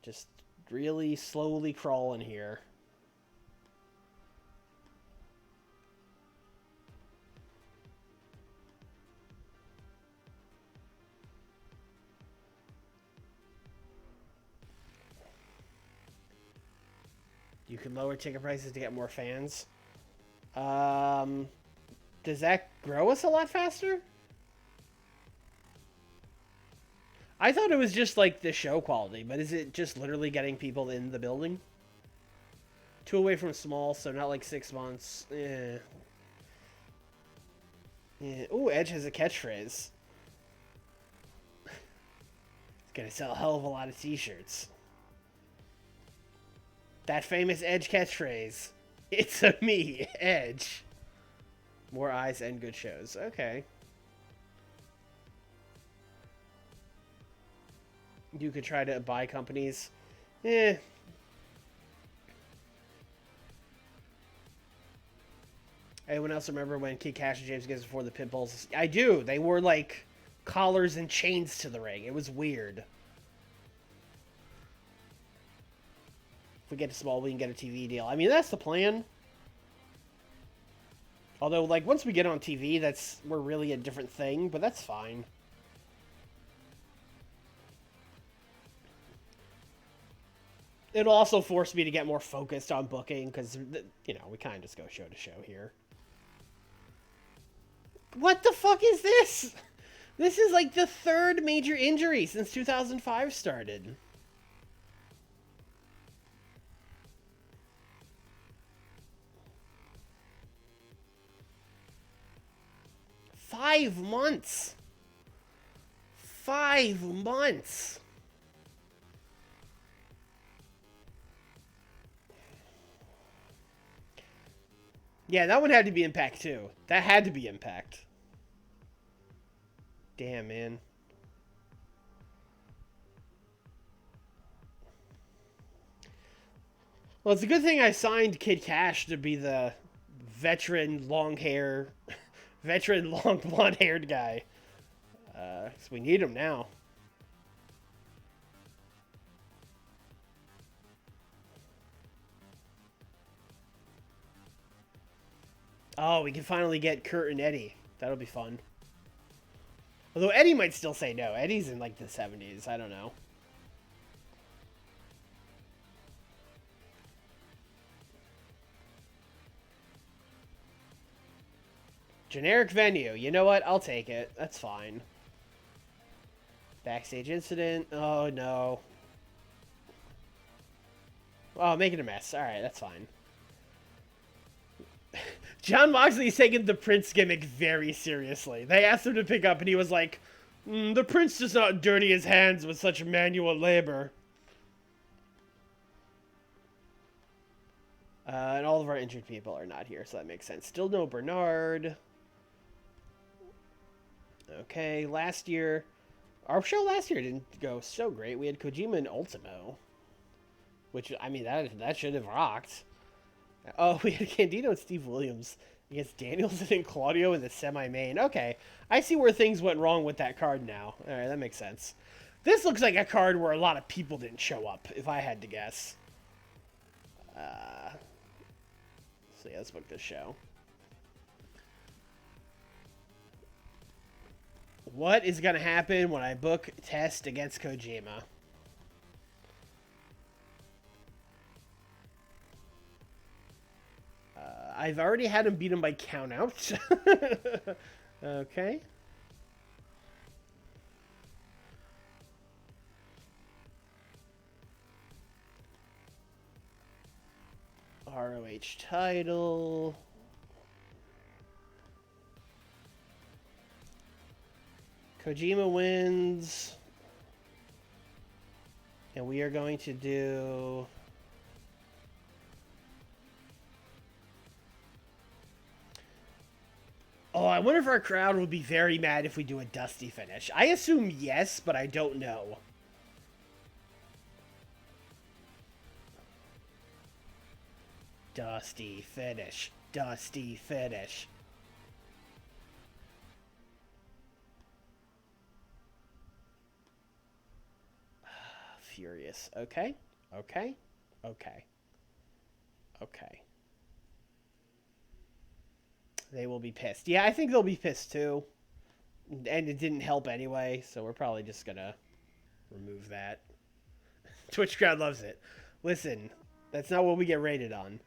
Just really slowly crawling here. You can lower ticket prices to get more fans. Does that grow us a lot faster? I thought it was just like the show quality, but is it just literally getting people in the building? 2 away from small, so not like 6 months. Yeah. Ooh, Edge has a catchphrase. Gonna sell a hell of a lot of t-shirts. That famous Edge catchphrase. It's a me, Edge. More eyes and good shows. Okay. You could try to buy companies. Eh. Anyone else remember when Kid Cash and James Gibbs before the Pitbulls? I do. They wore, like, collars and chains to the ring. It was weird. If we get to small, we can get a TV deal. I mean, that's the plan. Although, like, once we get on TV, we're really a different thing, but that's fine. It'll also force me to get more focused on booking, because, you know, we kind of just go show to show here. What the fuck is this? This is like the third major injury since 2005 started. Five months. 5 months. Yeah, that one had to be Impact too. That had to be Impact. Damn, man. Well, it's a good thing I signed Kid Cash to be the veteran long blonde haired guy. 'Cause we need him now. Oh, we can finally get Kurt and Eddie. That'll be fun. Although Eddie might still say no. Eddie's in like the 70s. I don't know. Generic venue. You know what? I'll take it. That's fine. Backstage incident. Oh, no. Oh, make it a mess. Alright, that's fine. John Moxley's taking the Prince gimmick very seriously. They asked him to pick up, and he was like, the Prince does not dirty his hands with such manual labor. And all of our injured people are not here, so that makes sense. Still no Bernard. Okay, our show last year didn't go so great. We had Kojima and Ultimo, which, I mean, that should have rocked. Oh, we had Candido and Steve Williams against Danielson and Claudio in the semi-main. Okay, I see where things went wrong with that card now. All right, that makes sense. This looks like a card where a lot of people didn't show up, if I had to guess. So yeah, let's book this show. What is going to happen when I book Test against Kojima? I've already had him beat him by countout. Okay. ROH title. Kojima wins. And we are going to do... Oh, I wonder if our crowd would be very mad if we do a Dusty finish. I assume yes, but I don't know. Dusty finish. Dusty finish. Furious. Okay. Okay. Okay. Okay. They will be pissed. Yeah, I think they'll be pissed too. And it didn't help anyway, so we're probably just gonna remove that. Twitch crowd loves it. Listen, that's not what we get rated on.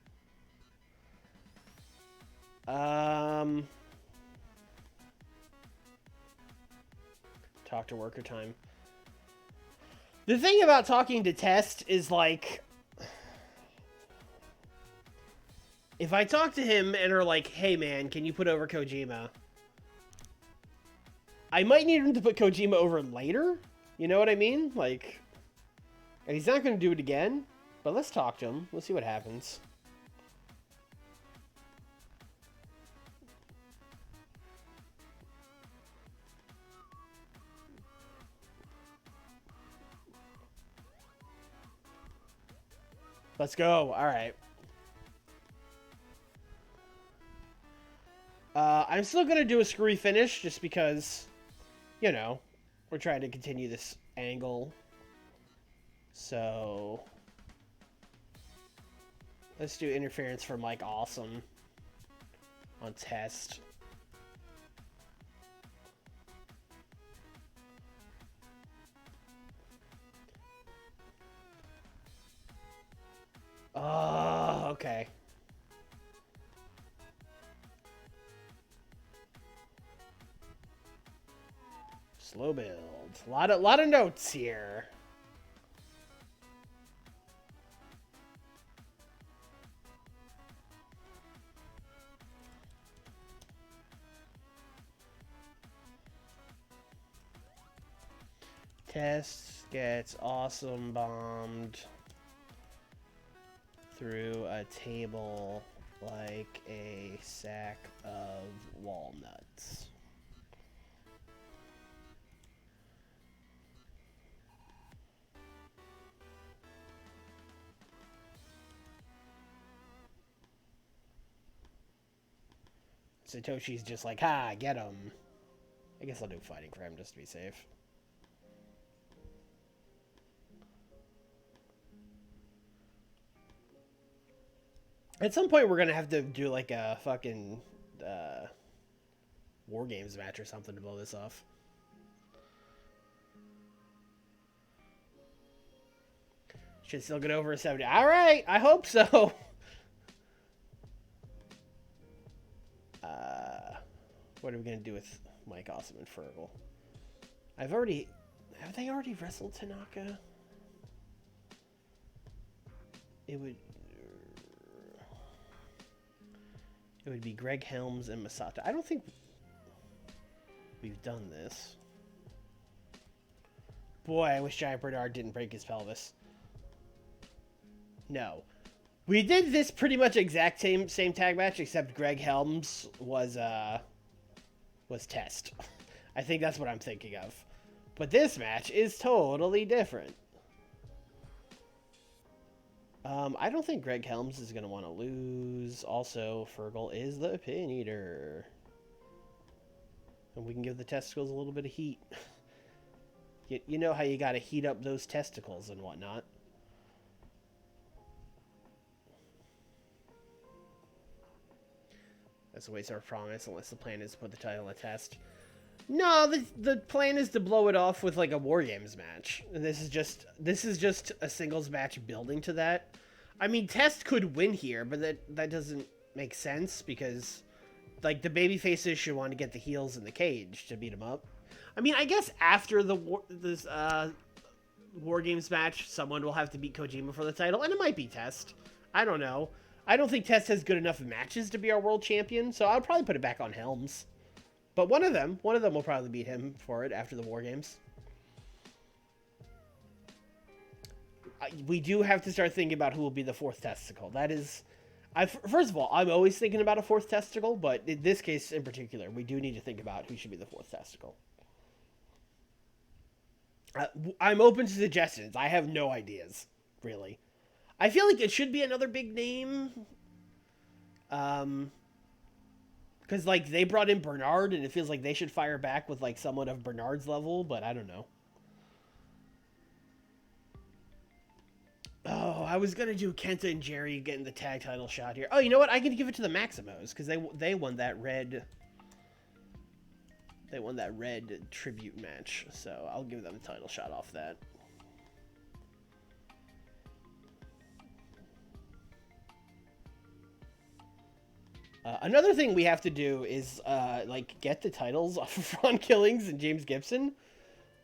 Talk to worker time. The thing about talking to Test is, like, if I talk to him and are like, hey man, can you put over Kojima? I might need him to put Kojima over later, You know what I mean? Like, and he's not going to do it again, but let's talk to him. Let's see what happens. Let's go. All right. I'm still going to do a screwy finish just because, you know, we're trying to continue this angle. So, let's do interference from, like, awesome on test. Oh, okay. Slow build. Lot of notes here. Test gets awesome bombed through a table like a sack of walnuts. Satoshi's just like, ha, get him. I guess I'll do fighting for him just to be safe. At some point, we're gonna have to do like a fucking War Games match or something to blow this off. Should still get over a 70. All right, I hope so. What are we gonna do with Mike Awesome and Fergal? Have they already wrestled Tanaka? It would be Greg Helms and Masato. I don't think we've done this. Boy, I wish Giant Bernard didn't break his pelvis. No. We did this pretty much exact same tag match, except Greg Helms was Test. I think that's what I'm thinking of. But this match is totally different. I don't think Greg Helms is going to want to lose. Also, Fergal is the pin eater. And we can give the testicles a little bit of heat. You know how you got to heat up those testicles and whatnot. That's a waste of our promise, unless the plan is to put the title at test. No, the plan is to blow it off with like a War Games match, and this is just a singles match building to that. I mean, Test could win here, but that doesn't make sense because like the baby faces should want to get the heels in the cage to beat them up. I mean, I guess after this War Games match, someone will have to beat Kojima for the title, and it might be Test. I don't know. I don't think Test has good enough matches to be our world champion, so I'll probably put it back on Helms. But one of them will probably beat him for it after the War Games. We do have to start thinking about who will be the fourth testicle. That is, first of all, I'm always thinking about a fourth testicle, but in this case in particular, we do need to think about who should be the fourth testicle. I'm open to suggestions. I have no ideas, really. I feel like it should be another big name. Because, like, they brought in Bernard, and it feels like they should fire back with, like, someone of Bernard's level, but I don't know. Oh, I was going to do Kenta and Jerry getting the tag title shot here. Oh, you know what? I can give it to the Maximos, because they won that red... They won that red tribute match, so I'll give them a title shot off that. Another thing we have to do is like get the titles off of Ron Killings and James Gibson,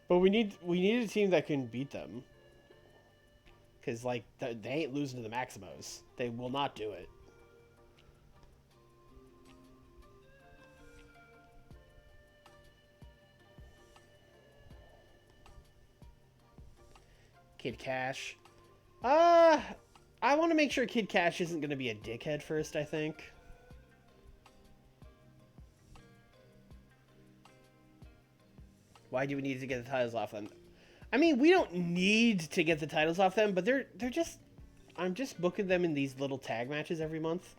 but we need a team that can beat them. Because like they ain't losing to the Maximos. They will not do it. Kid Cash. I want to make sure Kid Cash isn't going to be a dickhead first, I think. Why do we need to get the titles off them? I mean, we don't need to get the titles off them, but they're just... I'm just booking them in these little tag matches every month.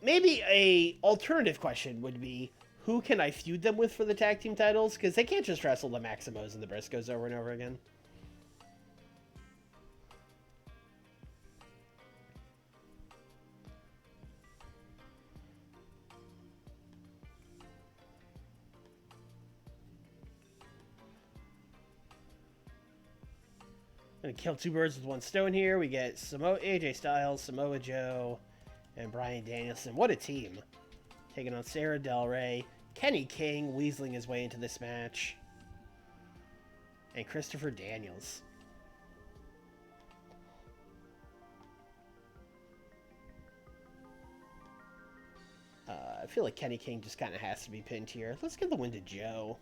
Maybe a alternative question would be, who can I feud them with for the tag team titles? Because they can't just wrestle the Maximos and the Briscoes over and over again. Gonna kill two birds with one stone here. We get AJ Styles, Samoa Joe, and Bryan Danielson. What a team. Taking on Sarah Del Rey. Kenny King weaseling his way into this match. And Christopher Daniels. I feel like Kenny King just kind of has to be pinned here. Let's give the win to Joe.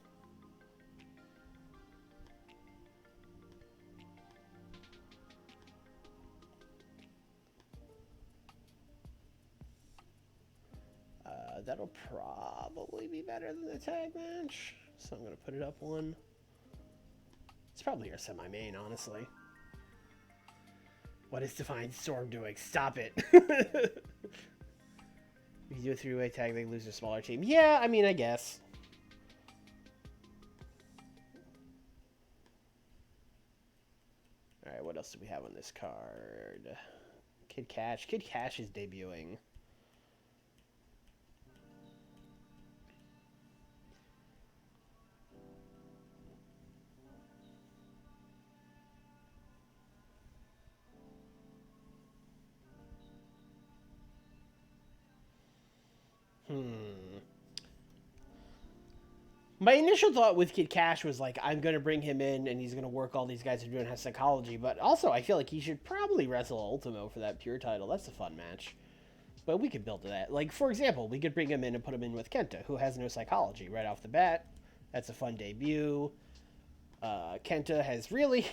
That'll probably be better than the tag match. So I'm going to put it up one. It's probably our semi-main, honestly. What is Defiant Storm doing? Stop it. If you do a three-way tag, they lose a smaller team. Yeah, I mean, I guess. Alright, what else do we have on this card? Kid Cash. Kid Cash is debuting. My initial thought with Kid Cash was like, I'm going to bring him in and he's going to work all these guys who don't have psychology. But also, I feel like he should probably wrestle Ultimo for that pure title. That's a fun match. But we could build to that. Like, for example, we could bring him in and put him in with Kenta, who has no psychology right off the bat. That's a fun debut. Kenta has really...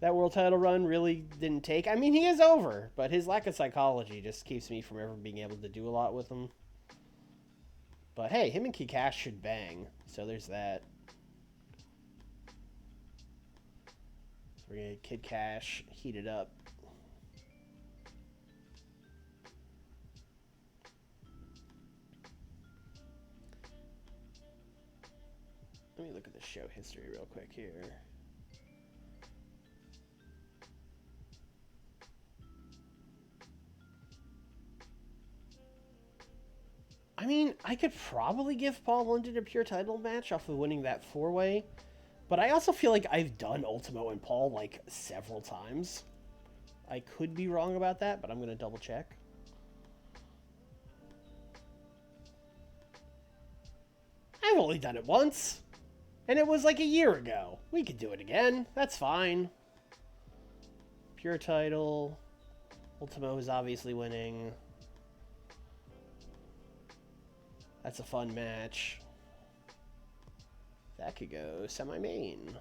that world title run really didn't take. I mean, he is over, but his lack of psychology just keeps me from ever being able to do a lot with him. But hey, him and Kid Cash should bang. So there's that. So we're going to Kid Cash heated up. Let me look at the show history real quick here. I mean, I could probably give Paul London a pure title match off of winning that four-way, but I also feel like I've done Ultimo and Paul like several times. I could be wrong about that, but I'm going to double check. I've only done it once, and it was like a year ago. We could do it again. That's fine. Pure title. Ultimo is obviously winning. That's a fun match. That could go semi-main.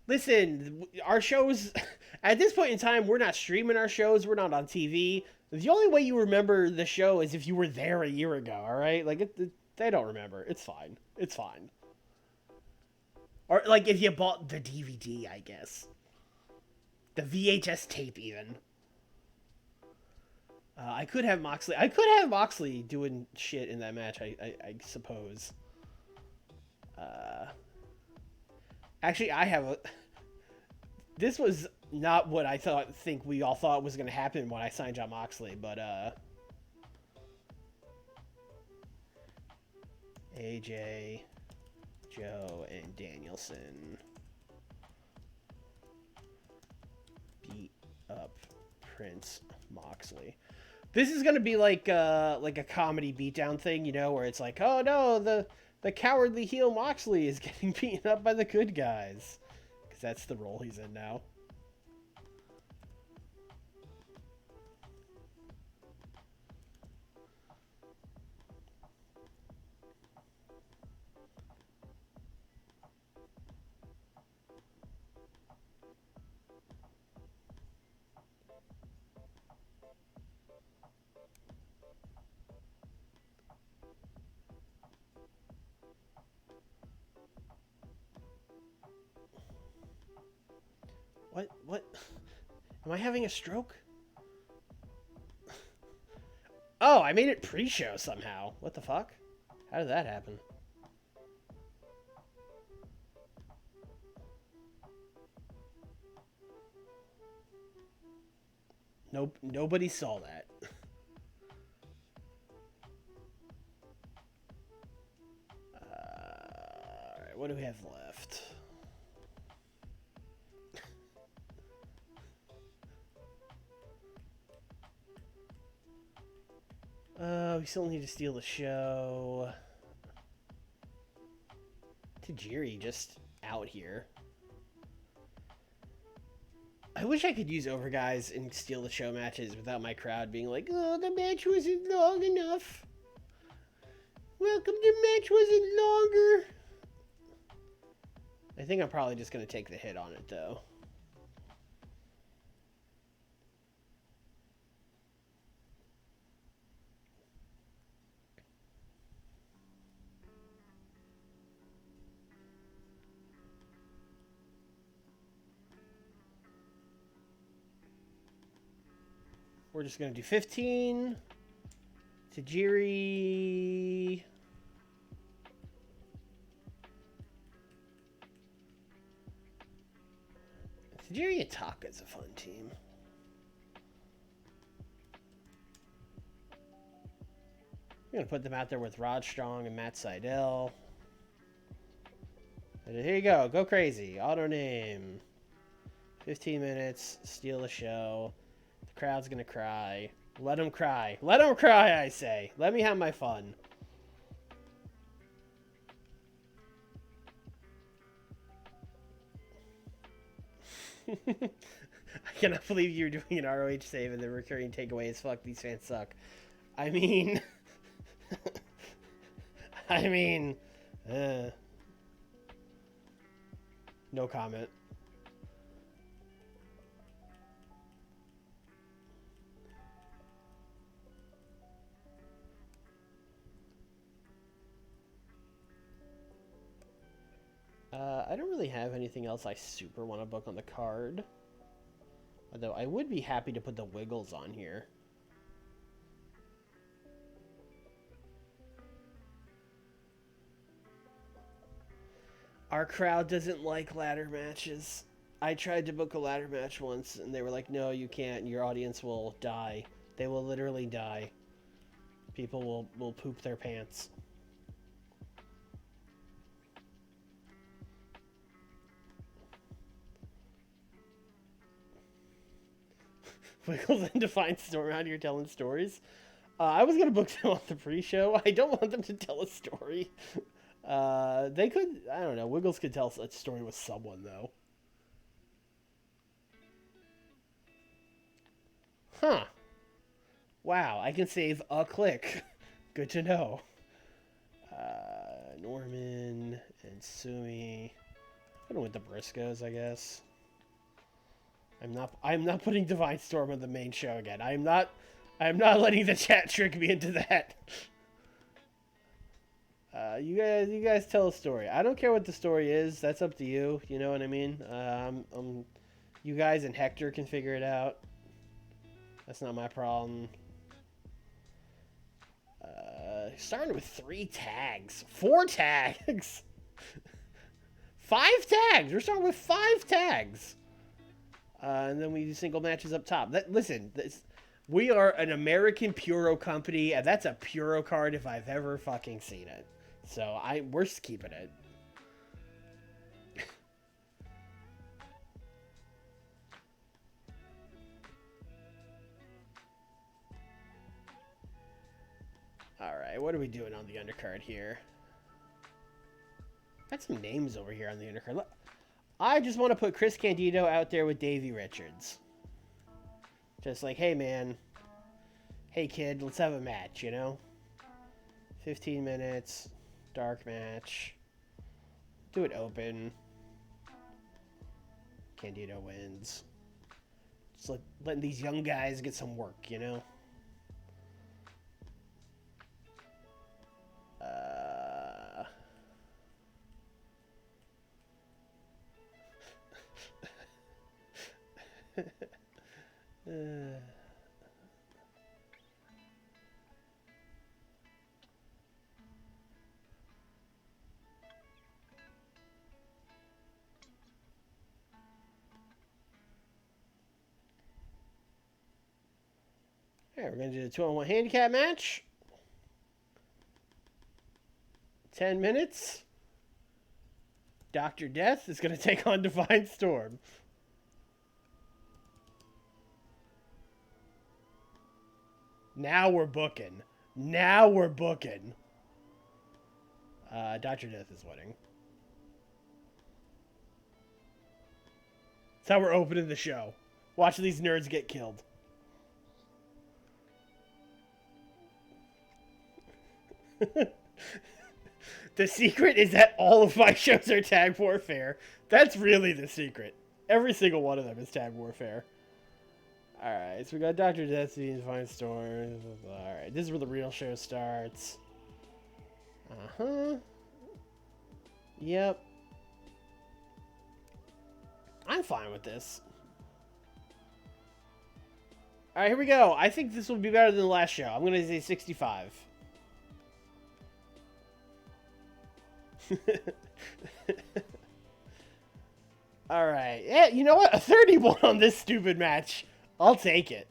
Listen, our shows, at this point in time, we're not streaming our shows. We're not on TV. The only way you remember the show is if you were there a year ago, all right? Like, they don't remember. It's fine. It's fine. Or, like, if you bought the DVD, I guess. The VHS tape, even. I could have Moxley. I could have Moxley doing shit in that match, I suppose. Actually, I have a... This was not what I think we all thought was going to happen when I signed Jon Moxley, but AJ, Joe, and Danielson beat up Prince Moxley. This is going to be like a comedy beatdown thing, you know, where it's like, oh no, the The cowardly heel Moxley is getting beaten up by the good guys. Because that's the role he's in now. What? Am I having a stroke? Oh, I made it pre-show somehow. What the fuck? How did that happen? Nope, nobody saw that. Alright, what do we have left? We still need to steal the show. Tajiri just out here. I wish I could use over guys and steal the show matches without my crowd being like, oh, the match wasn't long enough. Welcome, the match wasn't longer. I think I'm probably just going to take the hit on it, though. We're just going to do 15. Tajiri. Tajiri and Taka's a fun team. I'm going to put them out there with Rod Strong and Matt Sydal. And here you go. Go crazy. Auto name. 15 minutes. Steal the show. The crowd's going to cry. Let them cry. Let them cry, I say. Let me have my fun. I cannot believe you're doing an ROH save and the recurring takeaway is fuck, these fans suck. I mean... no comment. I don't really have anything else I super want to book on the card. Although I would be happy to put the Wiggles on here. Our crowd doesn't like ladder matches. I tried to book a ladder match once, and they were like, no, you can't. Your audience will die. They will literally die. People will poop their pants. Wiggles and Defiant Storm out here telling stories. I was going to book them on the pre-show. I don't want them to tell a story. They could, I don't know, Wiggles could tell a story with someone, though. Huh. Wow, I can save a click. Good to know. Norman and Sumi. I'm going with the Briscoes, I guess. I'm not putting Divine Storm on the main show again. I'm not letting the chat trick me into that. You guys tell a story. I don't care what the story is. That's up to you. You know what I mean? You guys and Hector can figure it out. That's not my problem. Starting with 3 tags. 4 tags. 5 tags. We're starting with 5 tags. And then we do single matches up top. Listen, we are an American Puro company, and that's a Puro card if I've ever fucking seen it. So we're just keeping it. All right, what are we doing on the undercard here? Got some names over here on the undercard. I just want to put Chris Candido out there with Davey Richards. Just like, hey, man. Hey, kid, let's have a match, you know? 15 minutes. Dark match. Do it open. Candido wins. Just letting these young guys get some work, you know? Alright, we're going to do the 2-on-1 handicap match. 10 minutes. Dr. Death is going to take on Divine Storm. Now we're booking. Now we're booking. Dr. Death is winning. That's how we're opening the show. Watch these nerds get killed. The secret is that all of my shows are Tag Warfare. That's really the secret. Every single one of them is Tag Warfare. Alright, so we got Dr. Destiny and Divine Storm. Alright, this is where the real show starts. Uh-huh. Yep. I'm fine with this. Alright, here we go. I think this will be better than the last show. I'm going to say 65. Alright. Yeah, you know what? A 31 on this stupid match. I'll take it.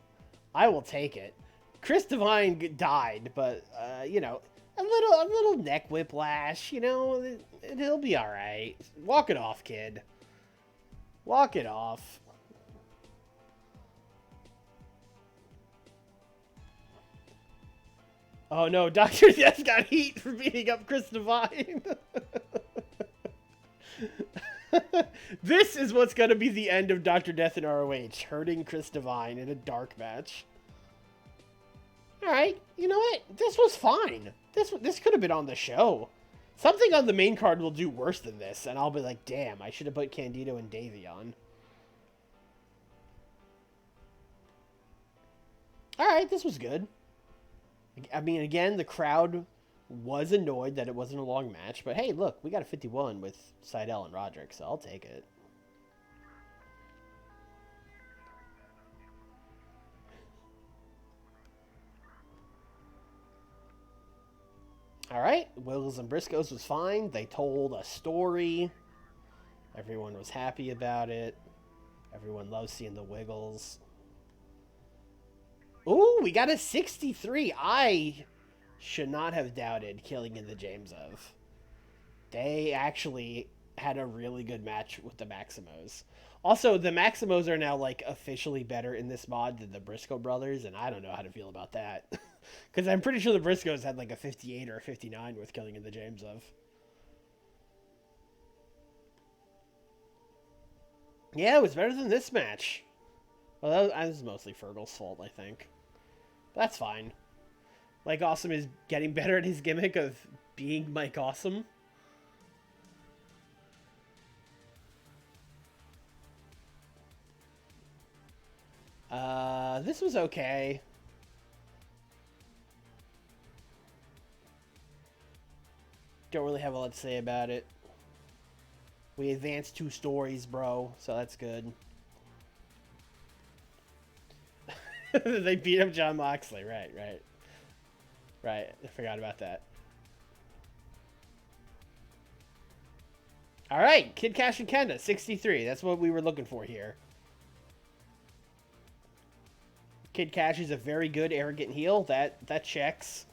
I will take it. Chris Divine died, but, you know, a little neck whiplash, you know, he'll be alright. Walk it off, kid. Walk it off. Oh no, Dr. Death got heat for beating up Chris Divine. This is what's going to be the end of Dr. Death in ROH, hurting Chris Divine in a dark match. Alright, you know what? This was fine. This could have been on the show. Something on the main card will do worse than this, and I'll be like, damn, I should have put Candido and Davey on. Alright, this was good. I mean, again, the crowd was annoyed that it wasn't a long match, but hey, look, we got a 51 with Seidel and Roderick, so I'll take it. Alright, Wiggles and Briscoes was fine. They told a story. Everyone was happy about it. Everyone loves seeing the Wiggles. Ooh, we got a 63. I should not have doubted Killing in the James of. They actually had a really good match with the Maximos. Also, the Maximos are now, like, officially better in this mod than the Briscoe brothers, and I don't know how to feel about that. Because I'm pretty sure the Briscoes had, like, a 58 or a 59 with Killing in the James of. Yeah, it was better than this match. Well, that was mostly Fergal's fault, I think. That's fine. Mike Awesome is getting better at his gimmick of being Mike Awesome. This was okay. Don't really have a lot to say about it. We advanced 2 stories, bro, so that's good. They beat up John Moxley, right. I forgot about that. Alright, Kid Cash and Kenda, 63. That's what we were looking for here. Kid Cash is a very good arrogant heel. That checks.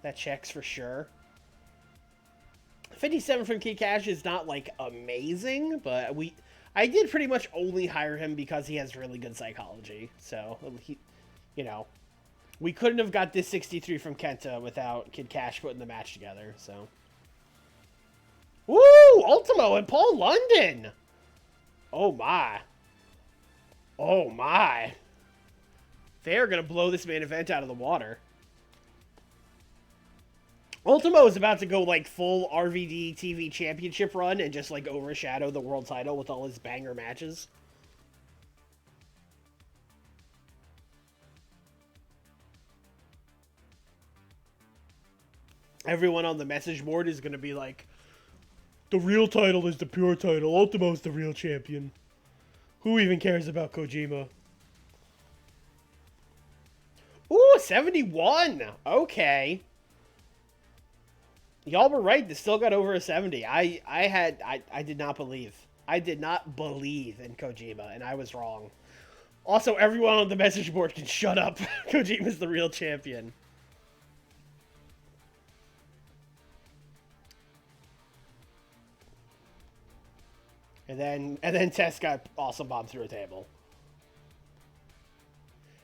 That checks for sure. 57 from Kid Cash is not, like, amazing, but I did pretty much only hire him because he has really good psychology. So, you know, we couldn't have got this 63 from Kenta without Kid Cash putting the match together, so. Woo! Ultimo and Paul London. Oh my. Oh my. They're gonna blow this main event out of the water. Ultimo is about to go like full RVD TV championship run and just like overshadow the world title with all his banger matches. Everyone on the message board is gonna be like, the real title is the pure title. Ultimo's the real champion. Who even cares about Kojima? Ooh, 71. Okay. Y'all were right. This still got over a 70. I did not believe. I did not believe in Kojima, and I was wrong. Also, everyone on the message board can shut up. Kojima's the real champion. And then Tess got awesome bomb through a table.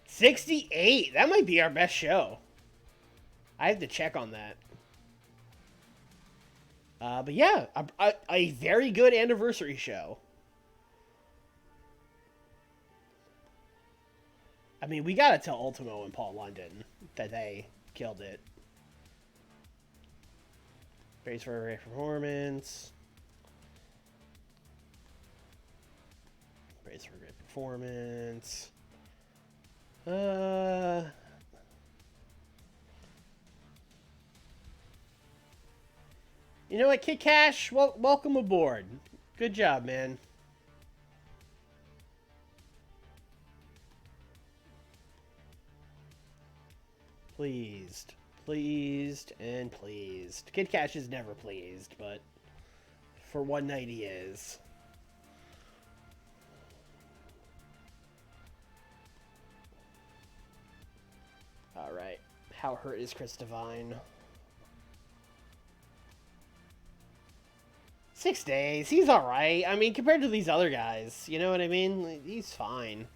68. That might be our best show. I have to check on that. But yeah, a very good anniversary show. I mean, we gotta tell Ultimo and Paul London that they killed it. Praise for a great performance. Praise for a great performance. You know what, Kid Cash? Welcome aboard. Good job, man. Pleased. Pleased and pleased. Kid Cash is never pleased, but for one night he is. Alright. How hurt is Chris Devine? 6 days. He's alright. I mean, compared to these other guys, you know what I mean? He's fine.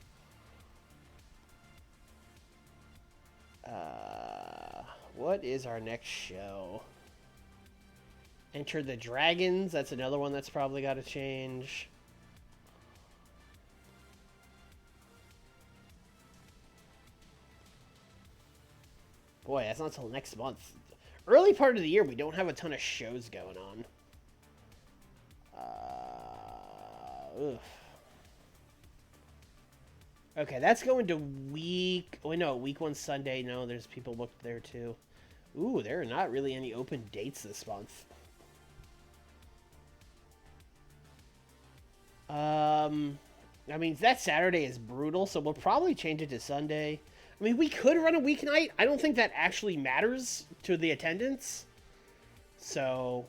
What is our next show? Enter the Dragons. That's another one that's probably got to change. Boy, that's not till next month. Early part of the year, we don't have a ton of shows going on. Oof. Okay, that's going to week... Oh, no, week 1 Sunday. No, there's people booked there, too. Ooh, there are not really any open dates this month. I mean, that Saturday is brutal, so we'll probably change it to Sunday. I mean, we could run a weeknight. I don't think that actually matters to the attendance. So,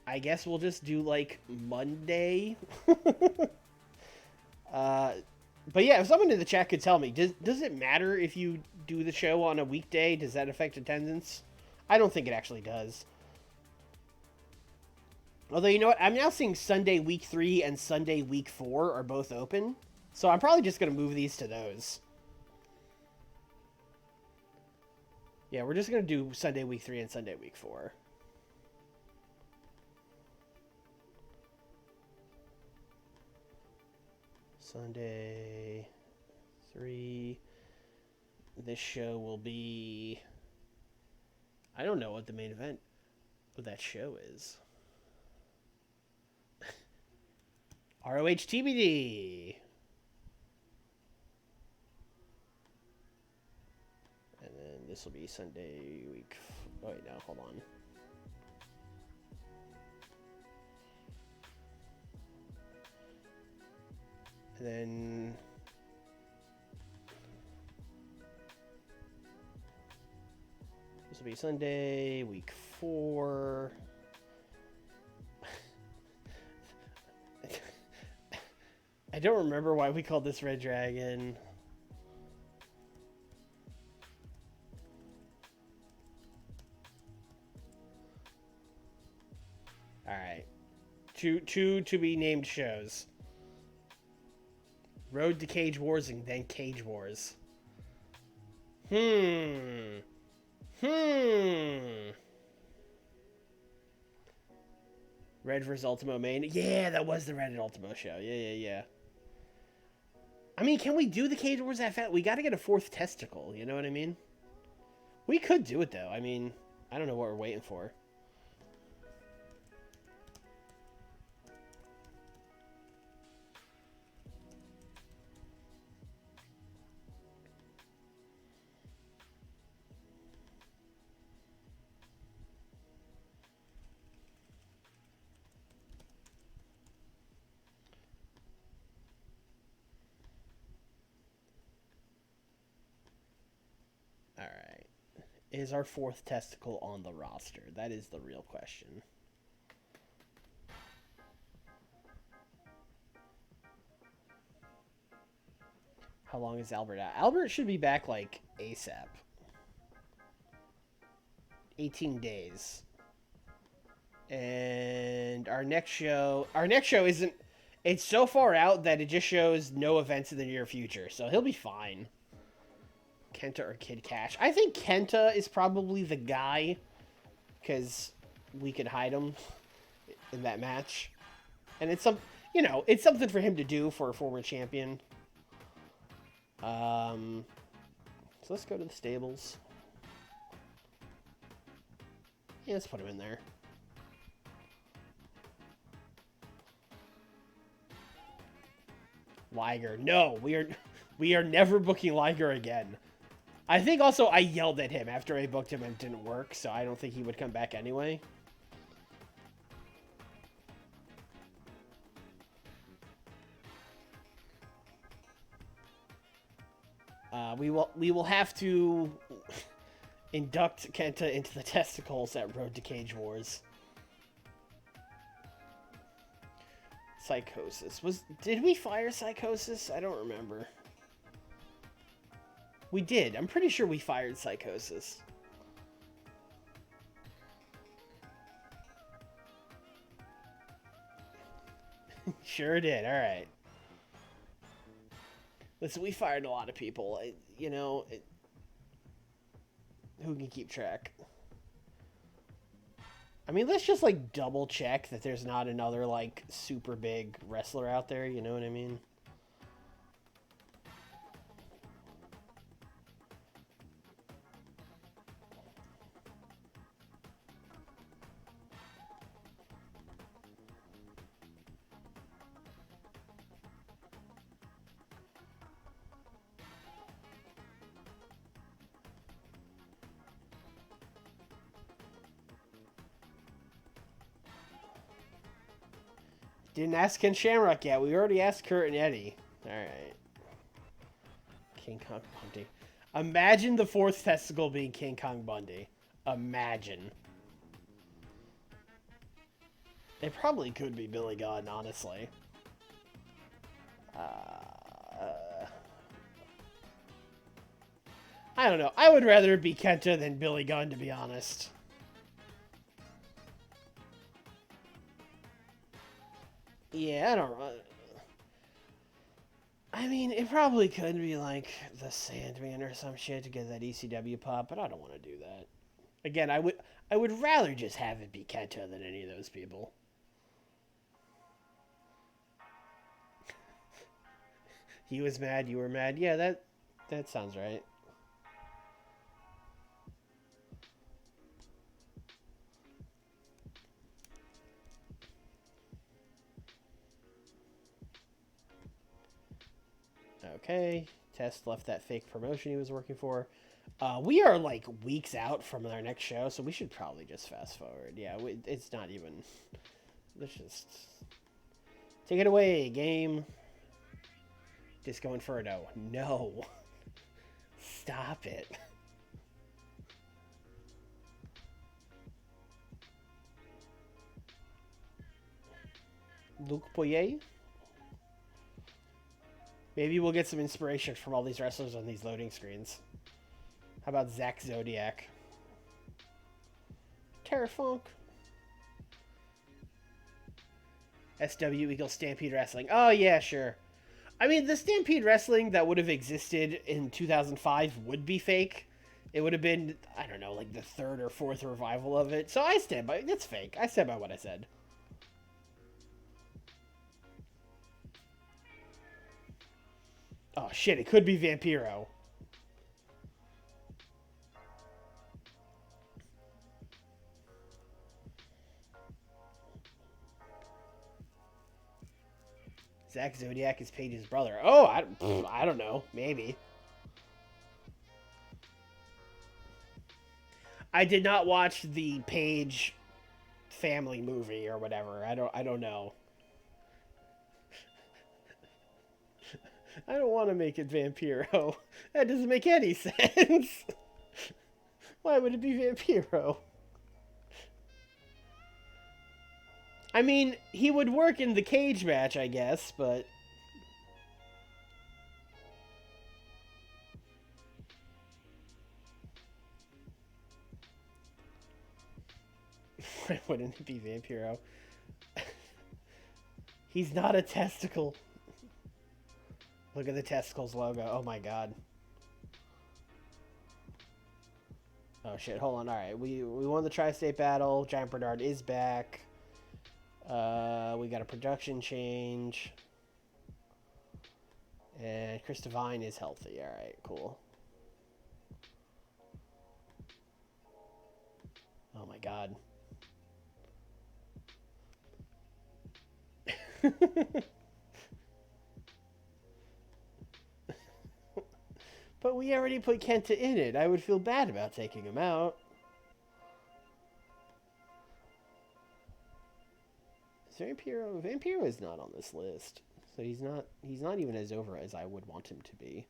I guess we'll just do, like, Monday. But yeah, if someone in the chat could tell me, does it matter if you do the show on a weekday? Does that affect attendance? I don't think it actually does. Although, you know what? I'm now seeing Sunday week 3 and Sunday week 4 are both open. So I'm probably just going to move these to those. Yeah, we're just going to do Sunday week 3 and Sunday week 4. Sunday 3. This show will be... I don't know what the main event of that show is. ROH TBD. And then this will be Sunday week... Oh, wait, no, hold on. And then... This will be Sunday, week 4. I don't remember why we called this Red Dragon. Alright. Two to be named shows. Road to Cage Wars and then Cage Wars. Red vs. Ultimo main. Yeah, that was the Red and Ultimo show. Yeah. I mean, can we do the Cage Wars that fast? We got to get a fourth testicle. You know what I mean? We could do it, though. I mean, I don't know what we're waiting for. All right. Is our fourth testicle on the roster? That is the real question. How long is Albert out? Albert should be back like ASAP. 18 days. And our next show isn't, it's so far out that it just shows no events in the near future. So he'll be fine. Kenta or Kid Cash. I think Kenta is probably the guy because we could hide him in that match. And it's it's something for him to do for a former champion. So let's go to the stables. Yeah, let's put him in there. Liger. No, we are never booking Liger again. I think also I yelled at him after I booked him and it didn't work, so I don't think he would come back anyway. We will have to induct Kenta into the testicles at Road to Cage Wars. Psychosis. Did we fire Psychosis? I don't remember. We did. I'm pretty sure we fired Psychosis. Sure did. All right. Listen, we fired a lot of people. Who can keep track? I mean, let's just, like, double check that there's not another, like, super big wrestler out there. You know what I mean? Didn't ask Ken Shamrock yet. We already asked Kurt and Eddie. Alright. King Kong Bundy. Imagine the fourth testicle being King Kong Bundy. Imagine. It probably could be Billy Gunn, honestly. I don't know. I would rather it be Kenta than Billy Gunn, to be honest. Yeah, I don't know. I mean, it probably could be like the Sandman or some shit to get that ECW pop, but I don't want to do that. Again, I would rather just have it be Kenta than any of those people. He was mad, you were mad. Yeah, that sounds right. Okay, Test left that fake promotion he was working for. We are like weeks out from our next show, so we should probably just fast forward. Yeah, it's not even. Let's just take it away, game. Disco Inferno. No. Stop it. Luke Poirier? Maybe we'll get some inspiration from all these wrestlers on these loading screens. How about Zack Zodiac? Terra Funk. SW equals Stampede Wrestling. Oh, yeah, sure. I mean, the Stampede Wrestling that would have existed in 2005 would be fake. It would have been, I don't know, like the third or fourth revival of it. So I stand by, it's fake. I stand by what I said. Oh shit! It could be Vampiro. Zack Zodiac is Paige's brother. Oh, I don't know. Maybe. I did not watch the Paige family movie or whatever. I don't know. I don't want to make it Vampiro. That doesn't make any sense. Why would it be Vampiro? I mean, he would work in the cage match, I guess, but why wouldn't it be Vampiro? He's not a testicle. Look at the testicles logo. Oh my god. Oh shit, hold on. Alright, we won the Tri-State Battle. Giant Bernard is back. We got a production change. And Chris Devine is healthy. Alright, cool. Oh my god. But we already put Kenta in it. I would feel bad about taking him out. Is Vampiro? Vampiro is not on this list. So he's not even as over as I would want him to be.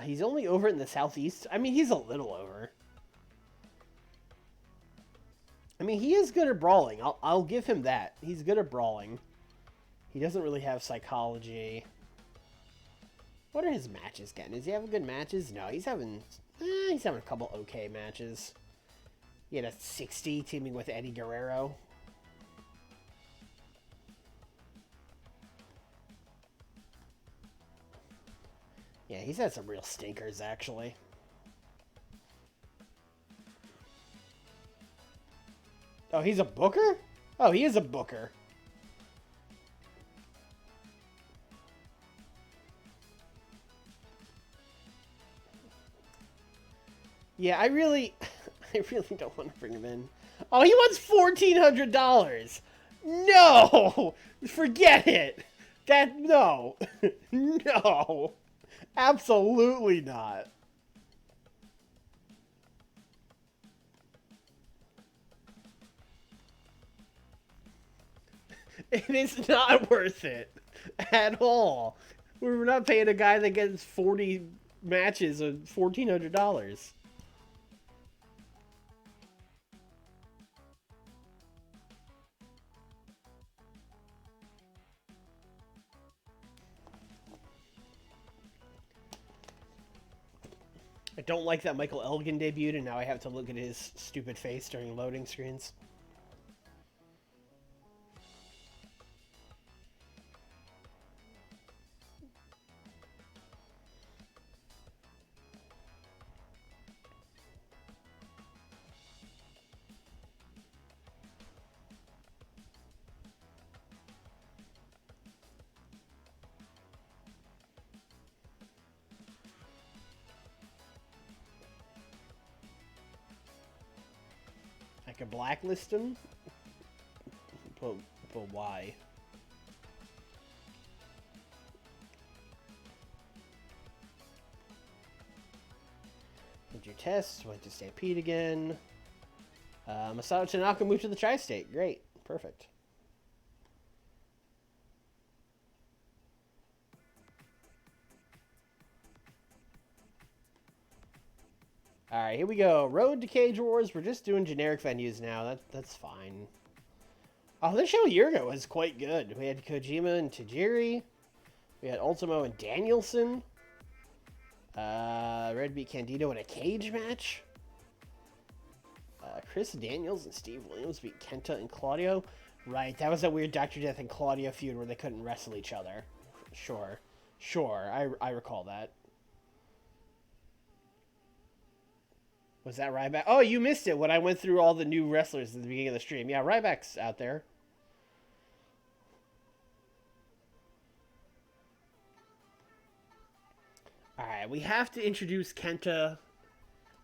He's only over in the southeast. I mean, he's a little over. I mean, he is good at brawling. I'll give him that. He's good at brawling. He doesn't really have psychology. What are his matches getting? Is he having good matches? No, he's having a couple okay matches. He had a 60 teaming with Eddie Guerrero. Yeah, he's had some real stinkers, actually. Oh, he's a booker? Oh, he is a booker. Yeah, I really don't want to bring him in. Oh, he wants $1,400. No, forget it. No, no, absolutely not. It is not worth it at all. We're not paying a guy that gets 40 matches of $1,400. I don't like that Michael Elgin debuted, and now I have to look at his stupid face during loading screens. I could blacklist him, but, but why? Did your test? Went to Stampede again. Masato Tanaka moved to the Tri-State. Great. Perfect. Alright, here we go. Road to Cage Wars. We're just doing generic venues now. That's fine. Oh, this show a year ago was quite good. We had Kojima and Tajiri. We had Ultimo and Danielson. Red beat Candido in a cage match. Chris Daniels and Steve Williams beat Kenta and Claudio. Right, that was that weird Dr. Death and Claudio feud where they couldn't wrestle each other. Sure. Sure, I recall that. Was that Ryback? Oh, you missed it when I went through all the new wrestlers at the beginning of the stream. Yeah, Ryback's out there. All right, we have to introduce Kenta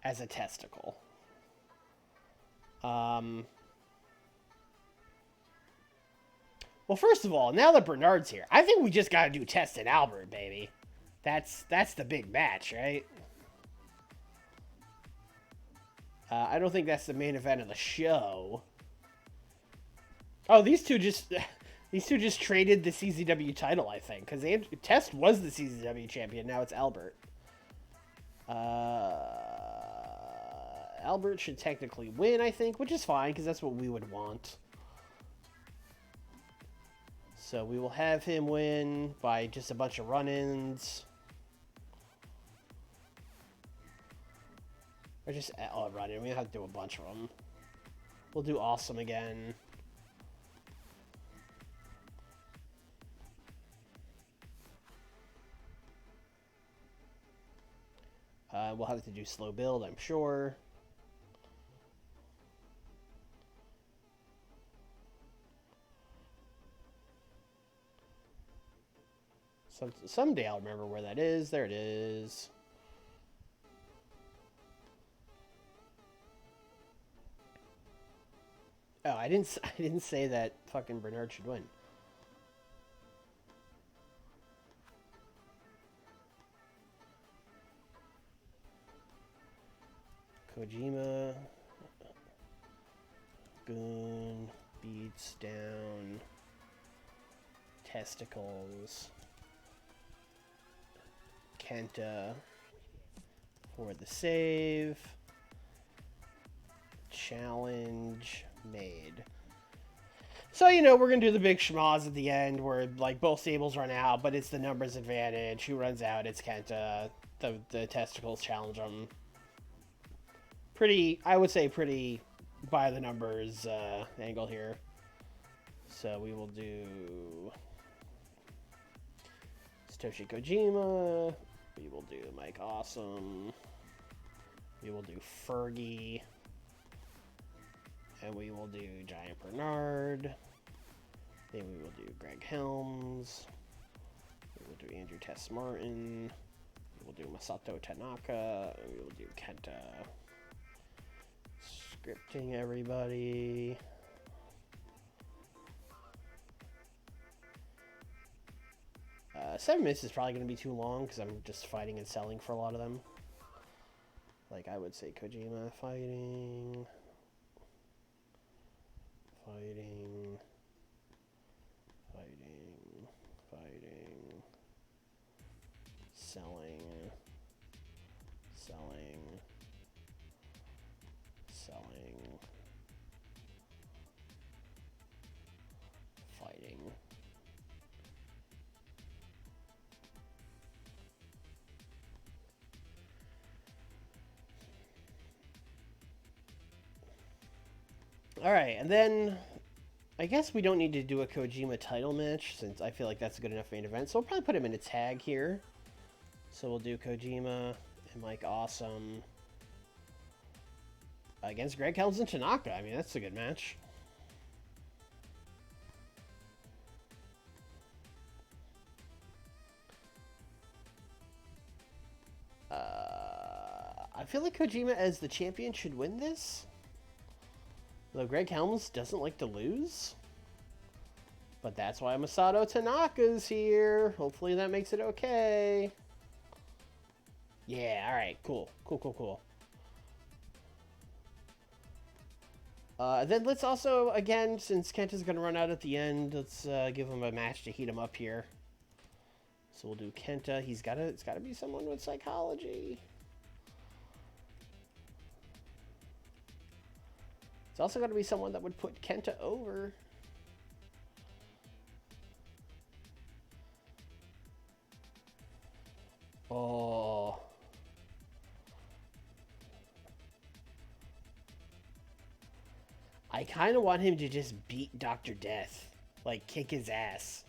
as a testicle. Well, first of all, now that Bernard's here, I think we just got to do Test and Albert, baby. That's the big match, right? I don't think that's the main event of the show. Oh, these two just traded the CZW title, I think, because Test was the CZW champion. Now it's Albert. Albert should technically win, I think, which is fine because that's what we would want. So we will have him win by just a bunch of run-ins. Or just a run-in. We don't have to do a bunch of them. We'll do Awesome again. We'll have to do slow build, I'm sure. Someday I'll remember where that is. There it is. Oh, I didn't say that fucking Bernard should win. Kojima Goon beats down Testicles Kenta for the save. Challenge made. So, you know, we're going to do the big schmoz at the end where, like, both stables run out, but it's the numbers advantage. Who runs out? It's Kenta. The Testicles challenge them. Pretty, I would say pretty by the numbers angle here. So we will do Satoshi Kojima. We will do Mike Awesome. We will do Fergie. And we will do Giant Bernard. Then we will do Greg Helms. We will do Andrew Tess Martin. We will do Masato Tanaka. And we will do Kenta. Scripting everybody. 7 minutes is probably going to be too long because I'm just fighting and selling for a lot of them. Like I would say Kojima fighting, selling, fighting. All right, and then I guess we don't need to do a Kojima title match since I feel like that's a good enough main event. So we'll probably put him in a tag here. So we'll do Kojima and Mike Awesome against Greg Helms and Tanaka. I mean, that's a good match. I feel like Kojima as the champion should win this. Though Greg Helms doesn't like to lose. But that's why Masato Tanaka's here. Hopefully that makes it okay. Yeah, alright, cool. Then let's also, again, since Kenta's going to run out at the end, let's give him a match to heat him up here. So we'll do Kenta. It's got to be someone with psychology. It's also got to be someone that would put Kenta over. Oh. I kind of want him to just beat Dr. Death. Like, kick his ass.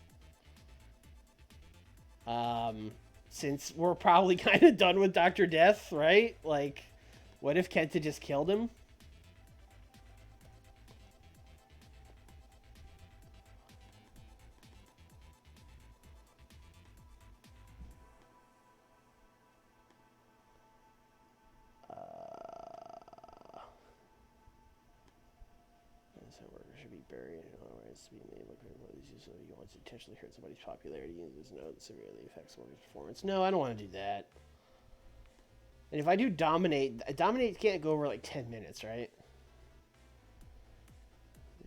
Since we're probably kind of done with Dr. Death, right? Like, What if Kenta just killed him? Should be buried in other ways to be made look so he wants to intentionally hurt somebody's popularity and does not severely affect someone's performance. No, I don't want to do that. And if I do dominate can't go over like 10 minutes, right?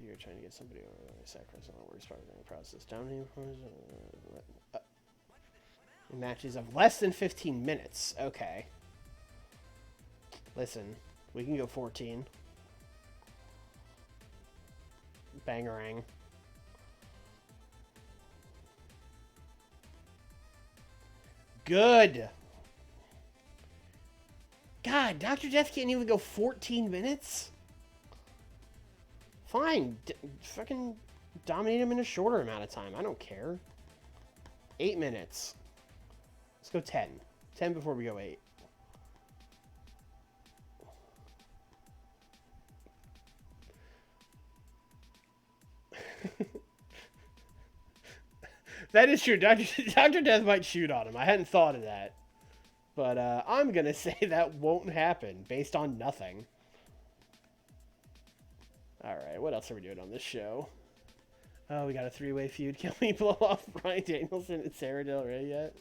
You're trying to get somebody over the sacrifice on the worst part of the process. Dominating matches of less than 15 minutes. Okay. Listen, we can go 14. Bangarang. Good. God, Dr. Death can't even go 14 minutes? Fine. Fucking dominate him in a shorter amount of time. I don't care. 8 minutes. Let's go 10. 10 before we go 8. That is true. Dr. Death might shoot on him. I hadn't thought of that. But I'm going to say that won't happen based on nothing. Alright, what else are we doing on this show? Oh, we got a 3-way feud. Can we blow off Bryan Danielson and Sarah Del Rey yet?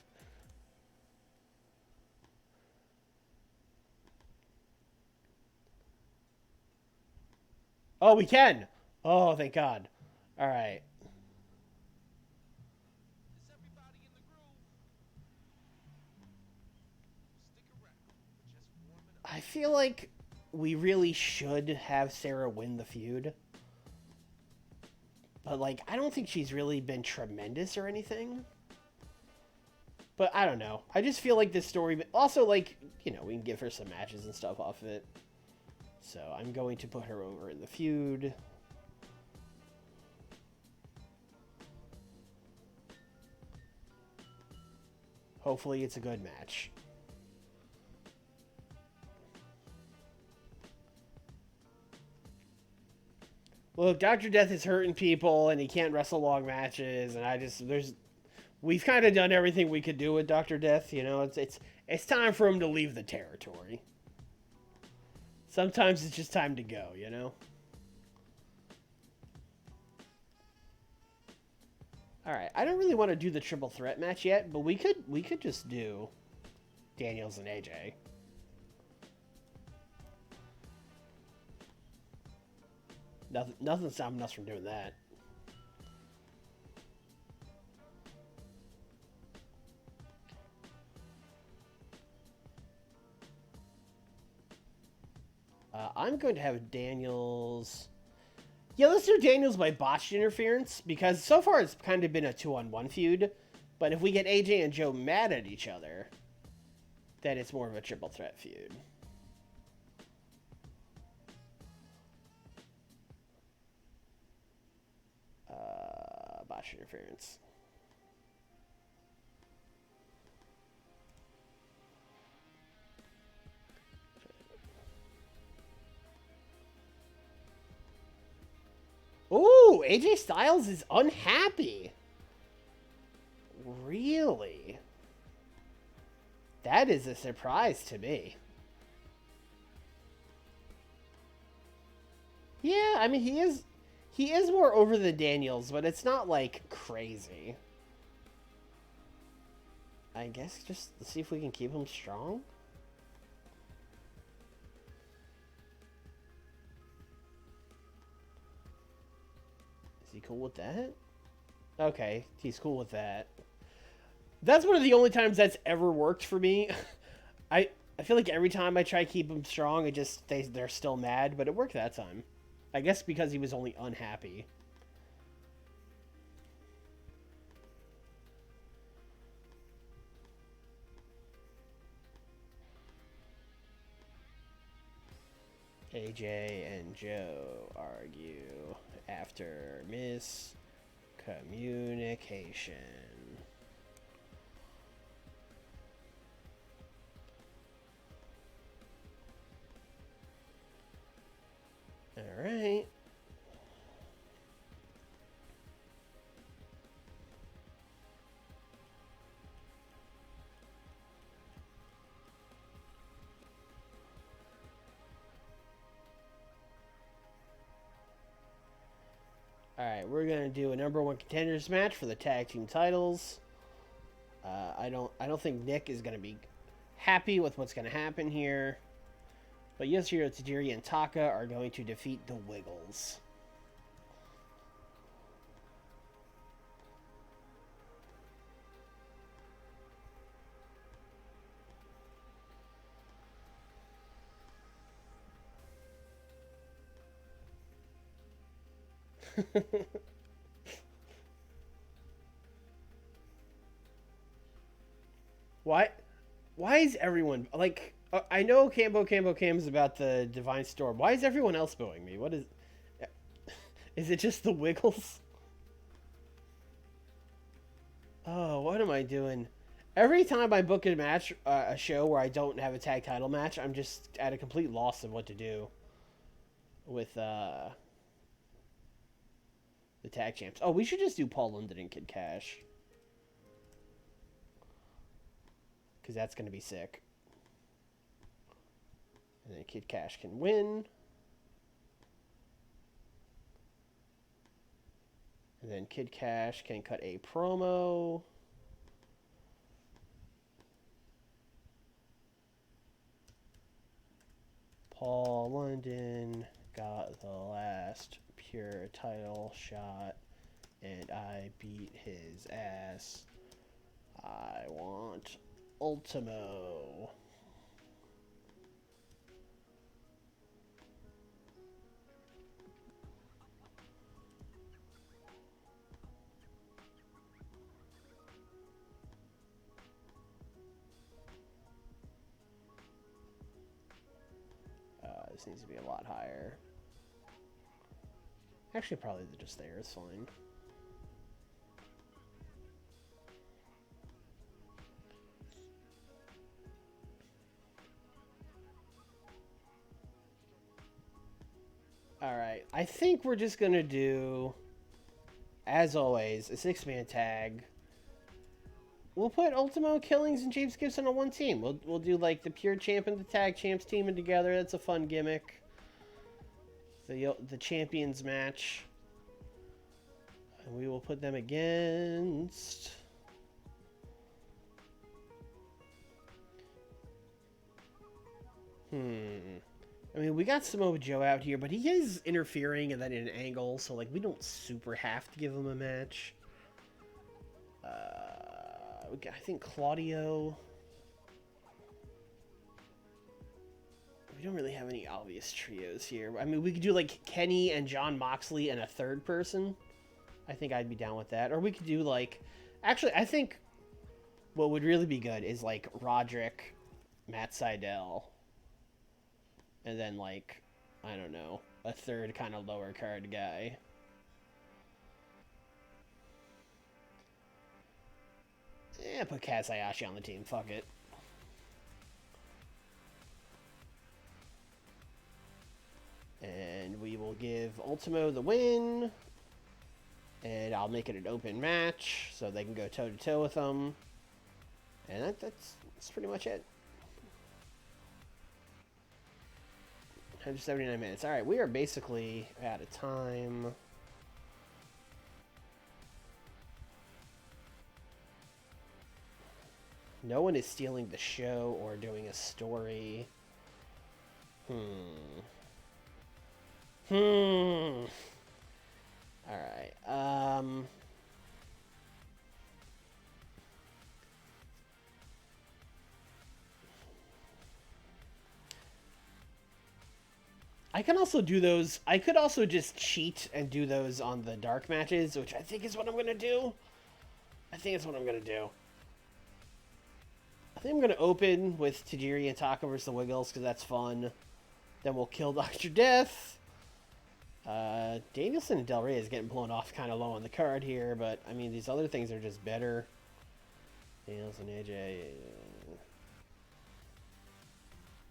Oh, we can! Oh, thank God. Alright. I feel like we really should have Sarah win the feud. But, like, I don't think she's really been tremendous or anything. But I don't know. I just feel like this story... Also, like, you know, we can give her some matches and stuff off of it. So I'm going to put her over in the feud. Hopefully it's a good match. Look, Dr. Death is hurting people, and he can't wrestle long matches, and we've kind of done everything we could do with Dr. Death, you know, it's time for him to leave the territory. Sometimes it's just time to go, you know? Alright, I don't really want to do the triple threat match yet, but we could just do Daniels and AJ. Nothing's stopping us from doing that. I'm going to have Daniels... Yeah, let's do Daniels by botched interference, because so far it's kind of been a 2-on-1 feud. But if we get AJ and Joe mad at each other, then it's more of a triple threat feud. Botched interference. Ooh, AJ Styles is unhappy. Really? That is a surprise to me. Yeah, I mean, he is more over than Daniels, but it's not, like, crazy. I guess just see if we can keep him strong. Is he cool with that? Okay, he's cool with that. That's one of the only times that's ever worked for me. I feel like every time I try to keep him strong, they're still mad, but it worked that time. I guess because he was only unhappy. AJ and Joe argue after miscommunication. All right, we're gonna do a number one contenders match for the tag team titles. I don't think Nick is gonna be happy with what's gonna happen here, but Yoshihiro Tajiri and Taka are going to defeat the Wiggles. Why? Why is everyone like? I know Cambo Cam is about the Divine Storm. Why is everyone else booing me? What is? Is it just the Wiggles? Oh, what am I doing? Every time I book a match, a show where I don't have a tag title match, I'm just at a complete loss of what to do with the tag champs. Oh, we should just do Paul London and Kid Cash because that's gonna be sick. And then Kid Cash can win. And then Kid Cash can cut a promo. Paul London got the last pure title shot, and I beat his ass. I want Ultimo. This needs to be a lot higher. Actually, probably just there is fine. Alright, I think we're just going to do, as always, a six-man tag. We'll put Ultimo, Killings, and James Gibson on one team. We'll do like the pure champ and the tag champs teaming together. That's a fun gimmick. The champions match. And we will put them against... I mean, we got Samoa Joe out here, but he is interfering and then in an angle, so like we don't super have to give him a match. I think Claudio. We don't really have any obvious trios here. I mean, we could do like Kenny and John Moxley and a third person. I think I'd be down with that. Or we could do like... Actually, I think what would really be good is like Roderick, Matt Sydal, and then like, I don't know, a third kind of lower card guy. Yeah, put Kaz Hayashi on the team. Fuck it. And we will give Ultimo the win. And I'll make it an open match so they can go toe-to-toe with them. And that's pretty much it. 179 minutes. All right, we are basically out of time. No one is stealing the show or doing a story. Alright, I can also do those. I could also just cheat and do those on the dark matches, which I think is what I'm going to do. I think it's what I'm going to do. I think I'm going to open with Tajiri and Taka versus the Wiggles because that's fun. Then we'll kill Dr. Death. Danielson and Del Rey is getting blown off kind of low on the card here, but I mean, these other things are just better. Danielson, AJ.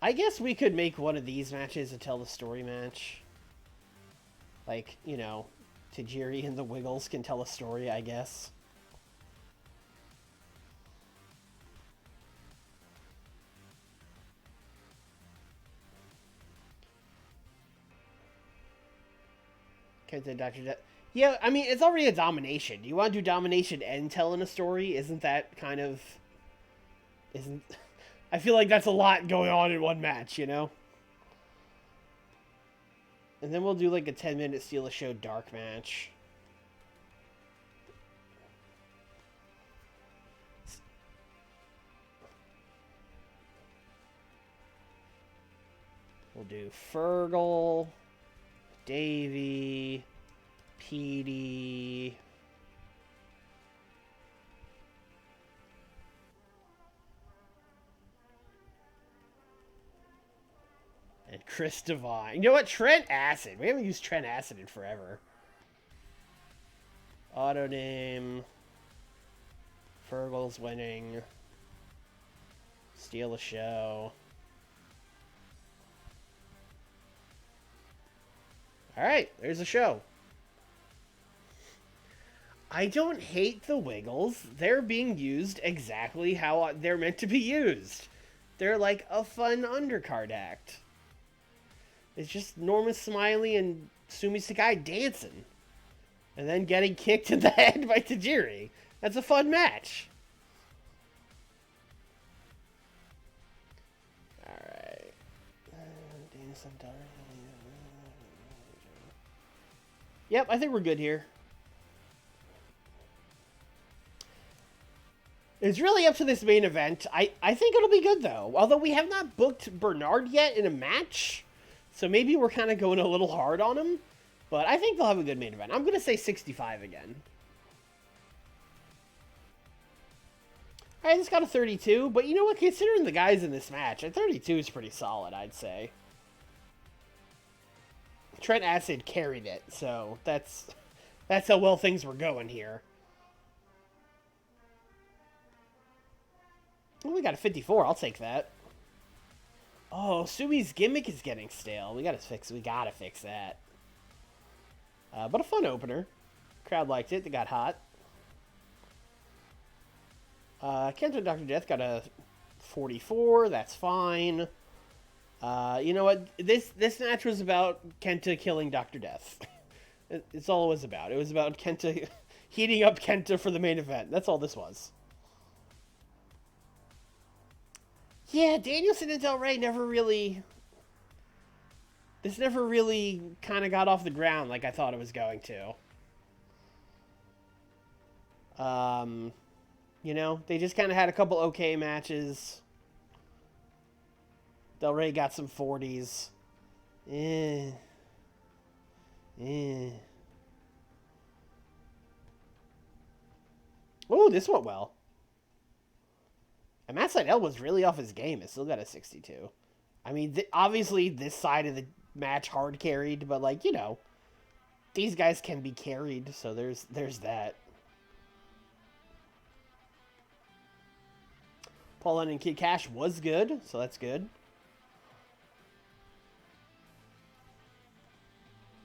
I guess we could make one of these matches a tell the story match. Like, you know, Tajiri and the Wiggles can tell a story, I guess. Kenta, Dr. Death. Yeah, I mean, it's already a domination. Do you want to do domination and telling a story? Isn't that kind of... Isn't... I feel like that's a lot going on in one match, you know? And then we'll do like a 10-minute Steal the Show dark match. We'll do Fergal, Davey, Petey, and Chris Devine. You know what? Trent Acid. We haven't used Trent Acid in forever. Auto name. Fergal's winning. Steal the Show. Alright, there's the show. I don't hate the Wiggles. They're being used exactly how they're meant to be used. They're like a fun undercard act. It's just Norma Smiley and Sumi Sakai dancing. And then getting kicked in the head by Tajiri. That's a fun match. Alright. Yep, I think we're good here. It's really up to this main event. I think it'll be good, though. Although we have not booked Bernard yet in a match. So maybe we're kind of going a little hard on him. But I think they'll have a good main event. I'm going to say 65 again. Alright, it's got a 32. But you know what? Considering the guys in this match, a 32 is pretty solid, I'd say. Trent Acid carried it. So that's how well things were going here. Oh, we got a 54. I'll take that. Oh, Sumi's gimmick is getting stale. We gotta fix that. But a fun opener. Crowd liked it. They got hot. Kenta and Dr. Death got a 44. That's fine. You know what? This match was about Kenta killing Dr. Death. It's all it was about. It was about Kenta heating up Kenta for the main event. That's all this was. Yeah, Danielson and Del Rey never really... This never really kind of got off the ground like I thought it was going to. You know, they just kind of had a couple okay matches. Del Rey got some 40s. Oh, this went well. And Matt Sydal was really off his game. It still got a 62. I mean, obviously this side of the match hard carried, but like, you know, these guys can be carried, so there's that. Paul and Kid Cash was good, so that's good.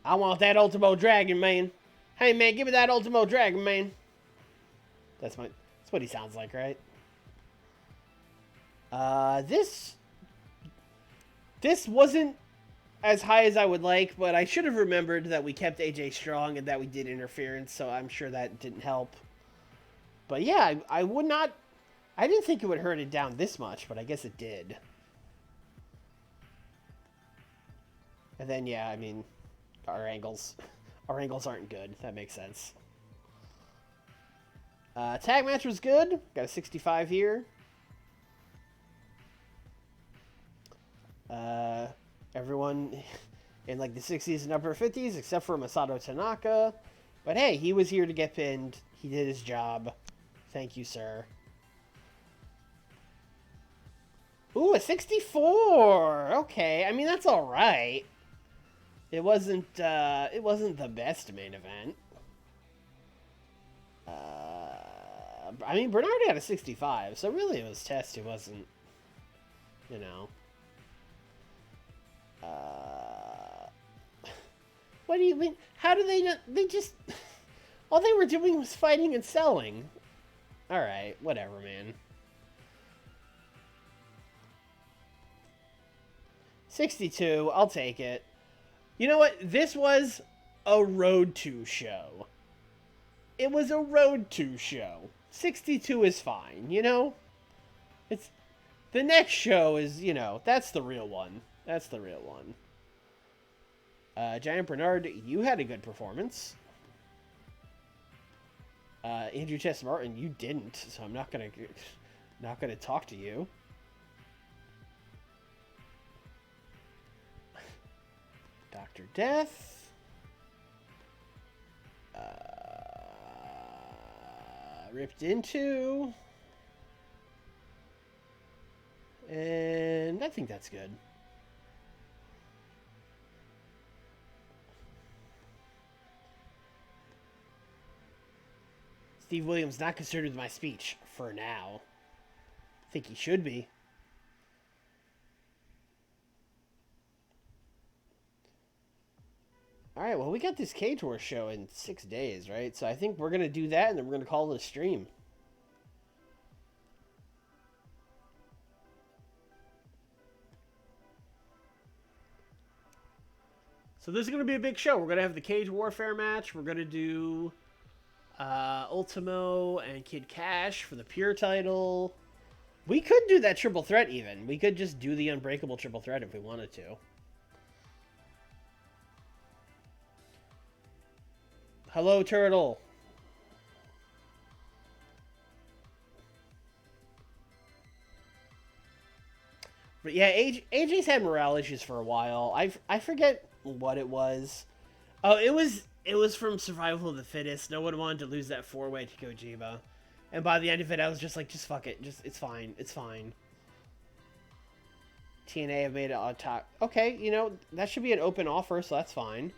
I want that Ultimo Dragon, man. Hey, man, give me that Ultimo Dragon, man. That's what he sounds like, right? This wasn't as high as I would like, but I should have remembered that we kept AJ strong and that we did interference, so I'm sure that didn't help. But yeah, I didn't think it would hurt it down this much, but I guess it did. And then, yeah, I mean, our angles aren't good. That makes sense. Tag match was good. Got a 65 here. Everyone in like the 60s and upper 50s, except for Masato Tanaka. But hey, he was here to get pinned. He did his job. Thank you, sir. Ooh, a 64. Okay, I mean that's all right. It wasn't the best main event. I mean, Bernard had a 65, so really it was Test who wasn't, you know. What do you mean? How do they not? They just... All they were doing was fighting and selling. Alright, whatever, man. 62, I'll take it. You know what? This was a Road to show. It was a Road to show. 62 is fine, you know? It's the next show is, you know, that's the real one. That's the real one. Giant Bernard, you had a good performance. Andrew Chess Martin, you didn't, so I'm not gonna talk to you. Dr. Death. Ripped Into. And I think that's good. Steve Williams not concerned with my speech for now. I think he should be. Alright, well, we got this Cage Wars show in 6 days, right? So I think we're going to do that, and then we're going to call it a stream. So this is going to be a big show. We're going to have the Cage Warfare match. We're going to do Ultimo and Kid Cash for the Pure title. We could do that triple threat even. We could just do the Unbreakable triple threat if we wanted to. Hello, Turtle. But yeah, AJ's had morale issues for a while. I forget what it was. Oh, it was from Survival of the Fittest. No one wanted to lose that 4-way to Kojima. And by the end of it, I was just like, just fuck it. It's fine. It's fine. TNA have made it on top. Okay, you know, that should be an open offer, so that's fine.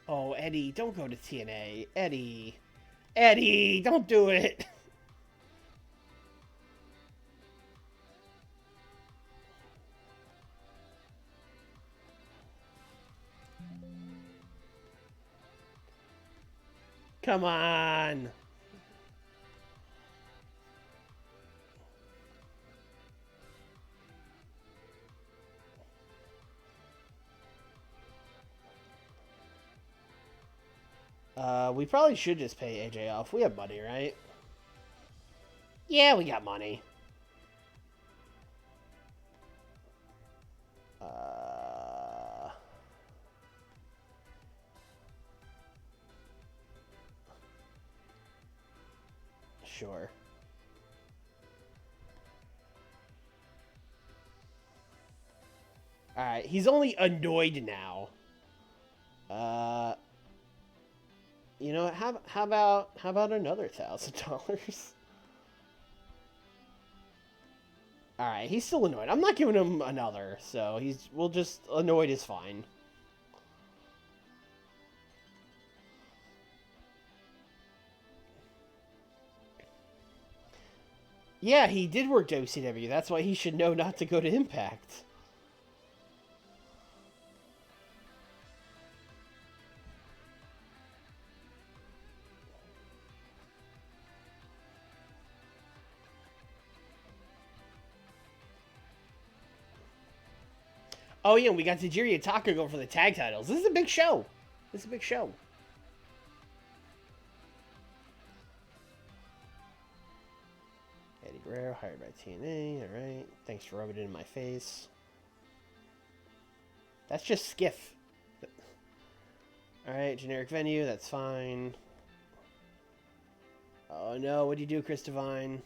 Oh, Eddie, don't go to TNA. Eddie, don't do it. Come on. We probably should just pay AJ off. We have money, right? Yeah, we got money. Sure. Alright, he's only annoyed now. You know, how about another $1,000? Alright, he's still annoyed. I'm not giving him another, so we'll just, annoyed is fine. Yeah, he did work WCW. That's why he should know not to go to Impact. Oh, yeah, we got Tajiri and Taka going for the tag titles. This is a big show. This is a big show. Eddie Guerrero, hired by TNA. Alright. Thanks for rubbing it in my face. That's just Skiff. Alright, generic venue. That's fine. Oh, no. What'd you do, Chris Devine?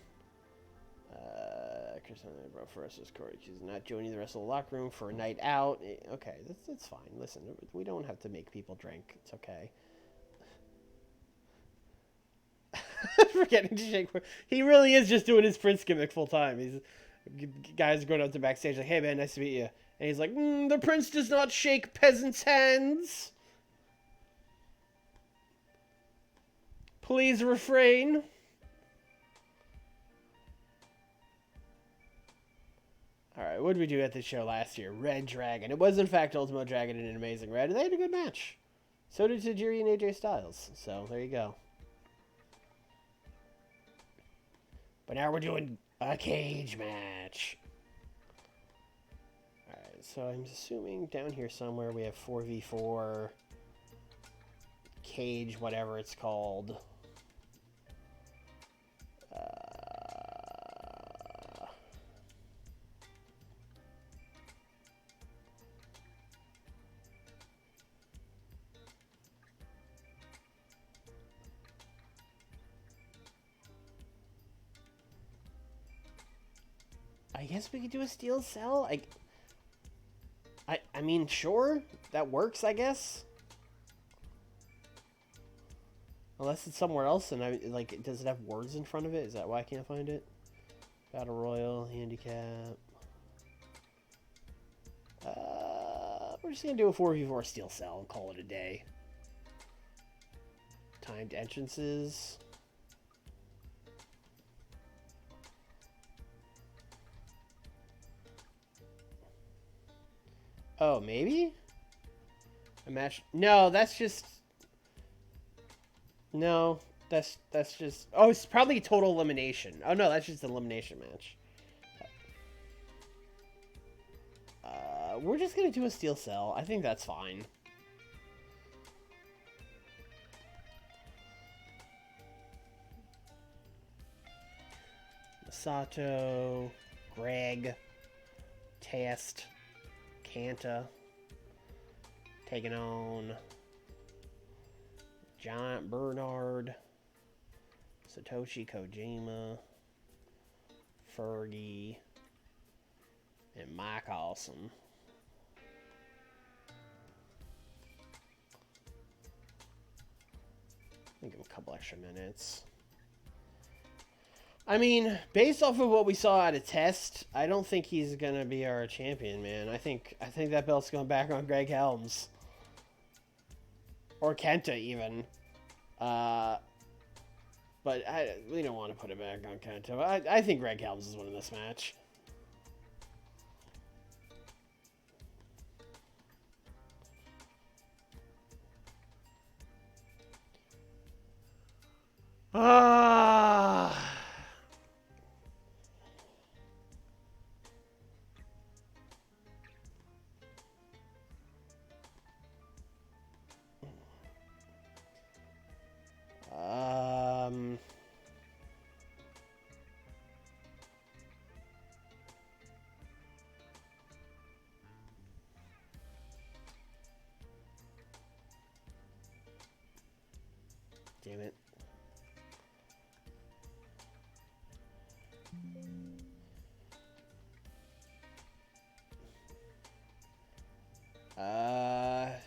Chris Devine versus Corey. She's not joining the rest of the locker room for a night out. Okay, that's fine. Listen, we don't have to make people drink. It's okay. Forgetting to shake. He really is just doing his Prince gimmick full time. He's guys going up to backstage like, "Hey man, nice to meet you," and he's like, "The Prince does not shake peasants' hands. Please refrain." Alright, what did we do at this show last year? Red Dragon. It was, in fact, Ultimo Dragon and an Amazing Red, and they had a good match. So did Tajiri and AJ Styles. So, there you go. But now we're doing a cage match. Alright, so I'm assuming down here somewhere we have 4v4 cage, whatever it's called. I guess we could do a steel cell. I mean, sure, that works. I guess, unless it's somewhere else, and does it have words in front of it? Is that why I can't find it? Battle Royal, handicap. We're just gonna do a 4v4 steel cell and call it a day. Timed entrances. Oh, maybe? A match? No, that's just... No, that's just... Oh, it's probably a total elimination. Oh, no, that's just an elimination match. We're just gonna do a steel cell. I think that's fine. Masato, Greg, Test, Kanta, taking on Giant Bernard, Satoshi Kojima, Fergie, and Mike Awesome. I'll give him a couple extra minutes. I mean, based off of what we saw at a test, I don't think he's gonna be our champion, man. I think that belt's going back on Greg Helms. Or Kenta, even. But we don't want to put it back on Kenta. I think Greg Helms is winning this match. Damn it.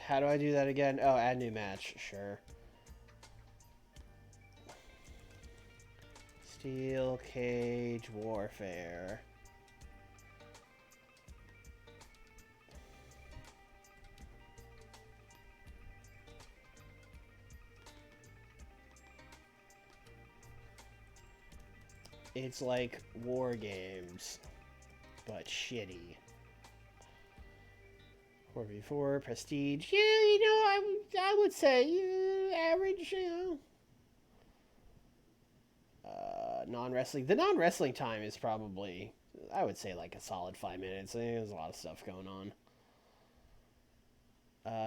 How do I do that again? Oh, add new match. Sure. Steel Cage Warfare. It's like War Games, but shitty. 4v4, Prestige. Yeah, you know, I would say average, you know. Non-wrestling. The non-wrestling time is probably, I would say, like a solid 5 minutes. I think there's a lot of stuff going on.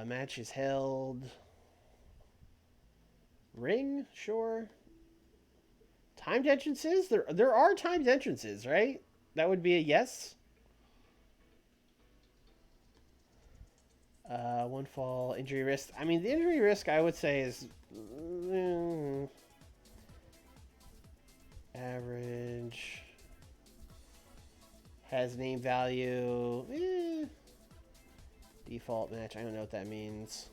Match is held. Ring? Sure. Timed entrances? There are timed entrances, right? That would be a yes. One fall, injury risk. I mean, the injury risk, I would say, is average. Has name value. Default match. I don't know what that means.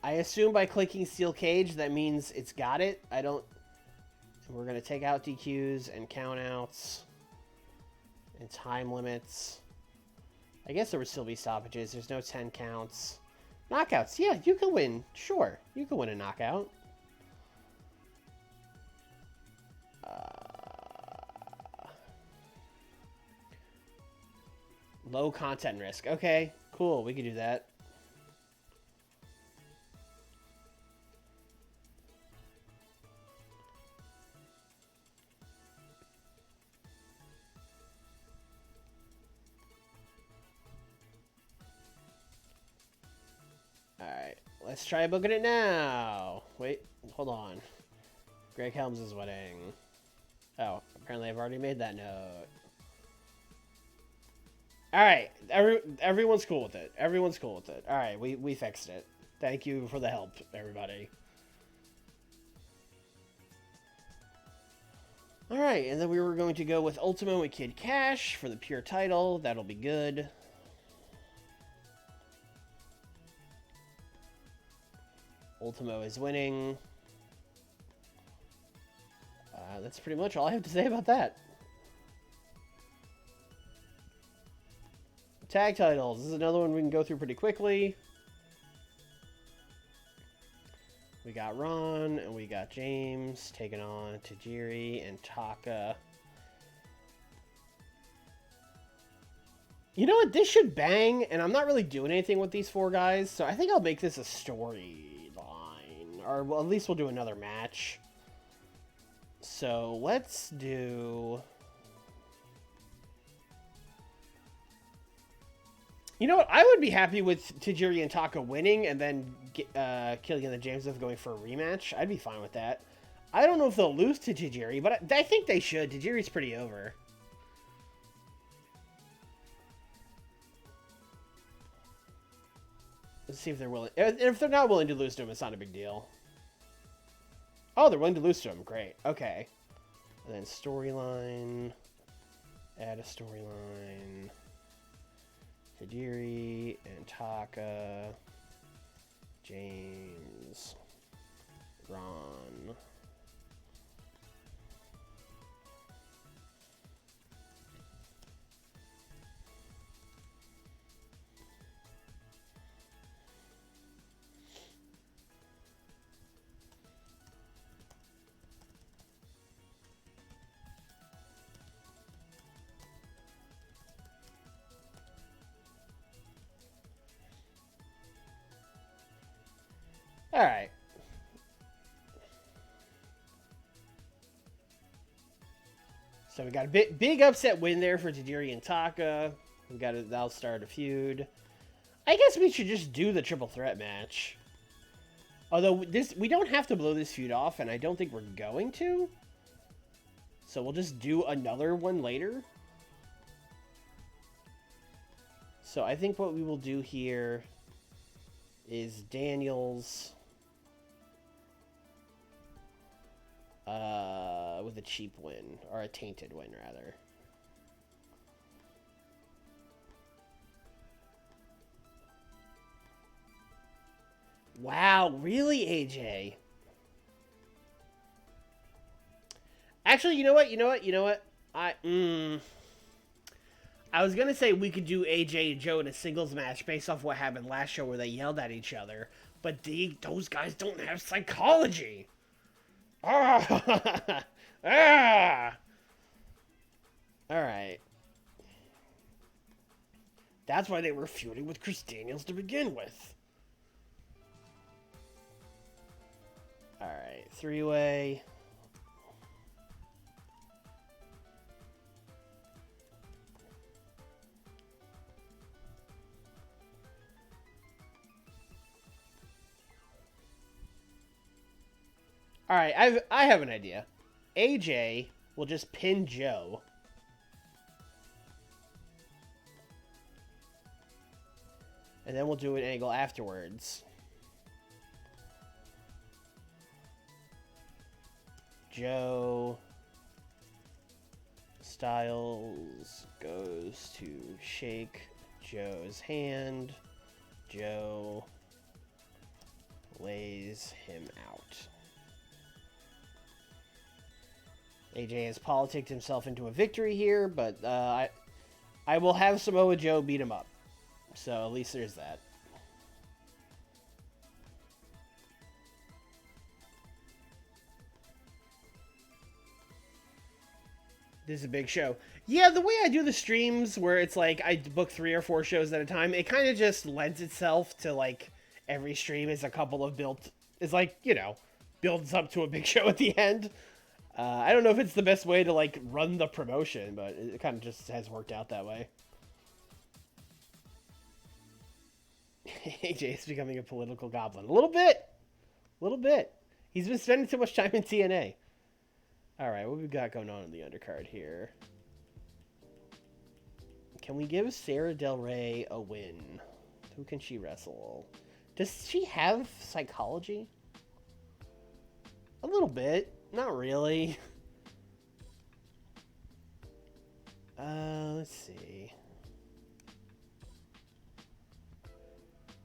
I assume by clicking Steel Cage, that means it's got it. I don't... We're going to take out DQs and countouts and time limits. I guess there would still be stoppages. There's no 10 counts. Knockouts. Yeah, you can win. Sure. You can win a knockout. Low content risk. Okay, cool. We can do that. Let's try booking it now. Wait, hold on. Greg Helms is winning. Oh, apparently I've already made that note. Alright, everyone's cool with it. Everyone's cool with it. Alright, we fixed it. Thank you for the help, everybody. Alright, and then we were going to go with Ultimo with Kid Cash for the pure title. That'll be good. Ultimo is winning. That's pretty much all I have to say about that. Tag titles. This is another one we can go through pretty quickly. We got Ron and we got James taking on Tajiri and Taka. You know what? This should bang, and I'm not really doing anything with these four guys, so I think I'll make this a storyline. Or well, at least we'll do another match. So let's do... You know what? I would be happy with Tajiri and Taka winning and then Killian and James going for a rematch. I'd be fine with that. I don't know if they'll lose to Tajiri, but I think they should. Tajiri's pretty over. Let's see if they're willing. If they're not willing to lose to him, it's not a big deal. Oh, they're willing to lose to him. Great. Okay. And then storyline. Add a storyline. Tajiri and Taka, James, Ron. All right. So we got a big upset win there for Tajiri and Taka. We got it. That'll start a feud. I guess we should just do the triple threat match. Although we don't have to blow this feud off, and I don't think we're going to. So we'll just do another one later. So I think what we will do here is Daniels with a cheap win, or a tainted win, rather. Wow, really, AJ? Actually, you know what? I was gonna say we could do AJ and Joe in a singles match based off what happened last show where they yelled at each other, but those guys don't have psychology. Ah! Ah! Alright. That's why they were feuding with Chris Daniels to begin with. Alright, three-way. Alright, I have an idea. AJ will just pin Joe. And then we'll do an angle afterwards. Joe Styles goes to shake Joe's hand. Joe lays him out. AJ has politicked himself into a victory here, but I will have Samoa Joe beat him up. So at least there's that. This is a big show. Yeah, the way I do the streams, where it's like I book 3 or 4 shows at a time, it kind of just lends itself to like every stream is a couple of builds up to a big show at the end. I don't know if it's the best way to like run the promotion, but it kind of just has worked out that way. AJ is becoming a political goblin. A little bit. A little bit. He's been spending too much time in TNA. Alright, what we got going on in the undercard here? Can we give Sarah Del Rey a win? Who can she wrestle? Does she have psychology? A little bit. Not really. Let's see.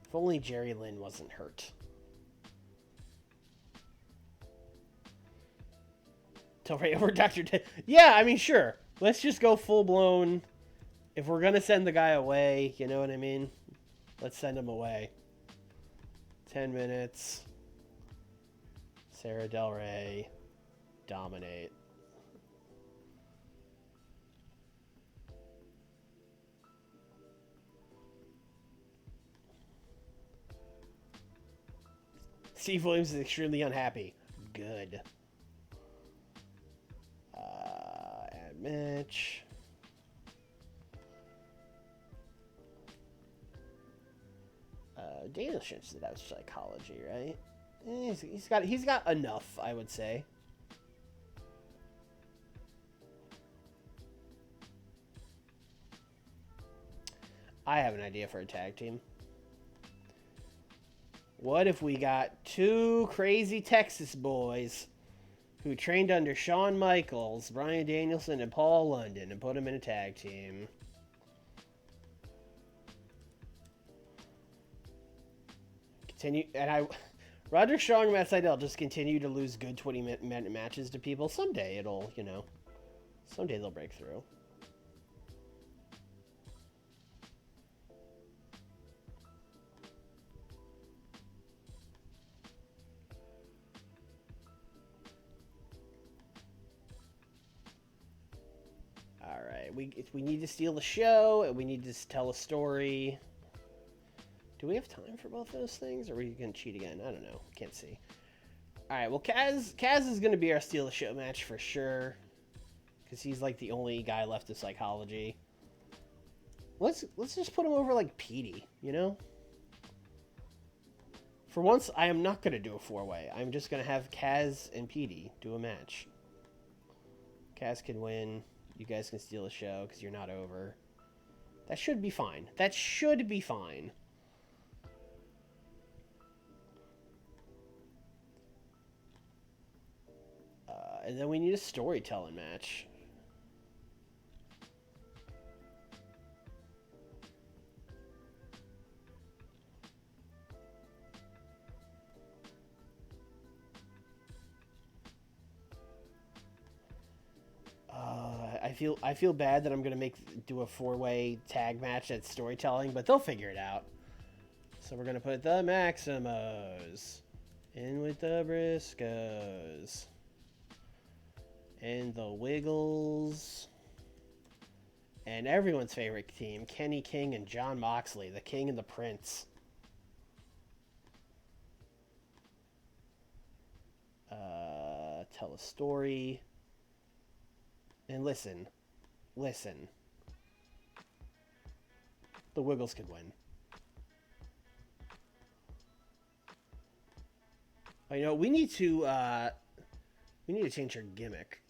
If only Jerry Lynn wasn't hurt. Del Rey over Dr. Yeah, I mean, sure. Let's just go full-blown. If we're going to send the guy away, you know what I mean? Let's send him away. 10 minutes. Sarah Del Rey. Dominate. Steve Williams is extremely unhappy. Good. Add Mitch. Daniel shouldn't say that was psychology, right? He's got enough, I would say. I have an idea for a tag team. What if we got two crazy Texas boys who trained under Shawn Michaels, Bryan Danielson, and Paul London, and put them in a tag team? Roderick Strong and Matt Sydal just continue to lose good 20-minute matches to people. Someday it'll, someday they'll break through. All right, we need to steal the show, and we need to tell a story. Do we have time for both those things, or are we going to cheat again? I don't know. Can't see. All right, well, Kaz is going to be our steal the show match for sure, because he's like the only guy left of psychology. Let's just put him over like Petey, you know? For once, I am not going to do a four-way. I'm just going to have Kaz and Petey do a match. Kaz can win. You guys can steal the show because you're not over. That should be fine. That should be fine. And then we need a storytelling match. I feel bad that I'm gonna do a four-way tag match that's storytelling, but they'll figure it out. So we're gonna put the Maximos in with the Briscoes and the Wiggles and everyone's favorite team, Kenny King and Jon Moxley, the King and the Prince. Tell a story. And listen. The Wiggles could win. Oh, you know, we need to change our gimmick.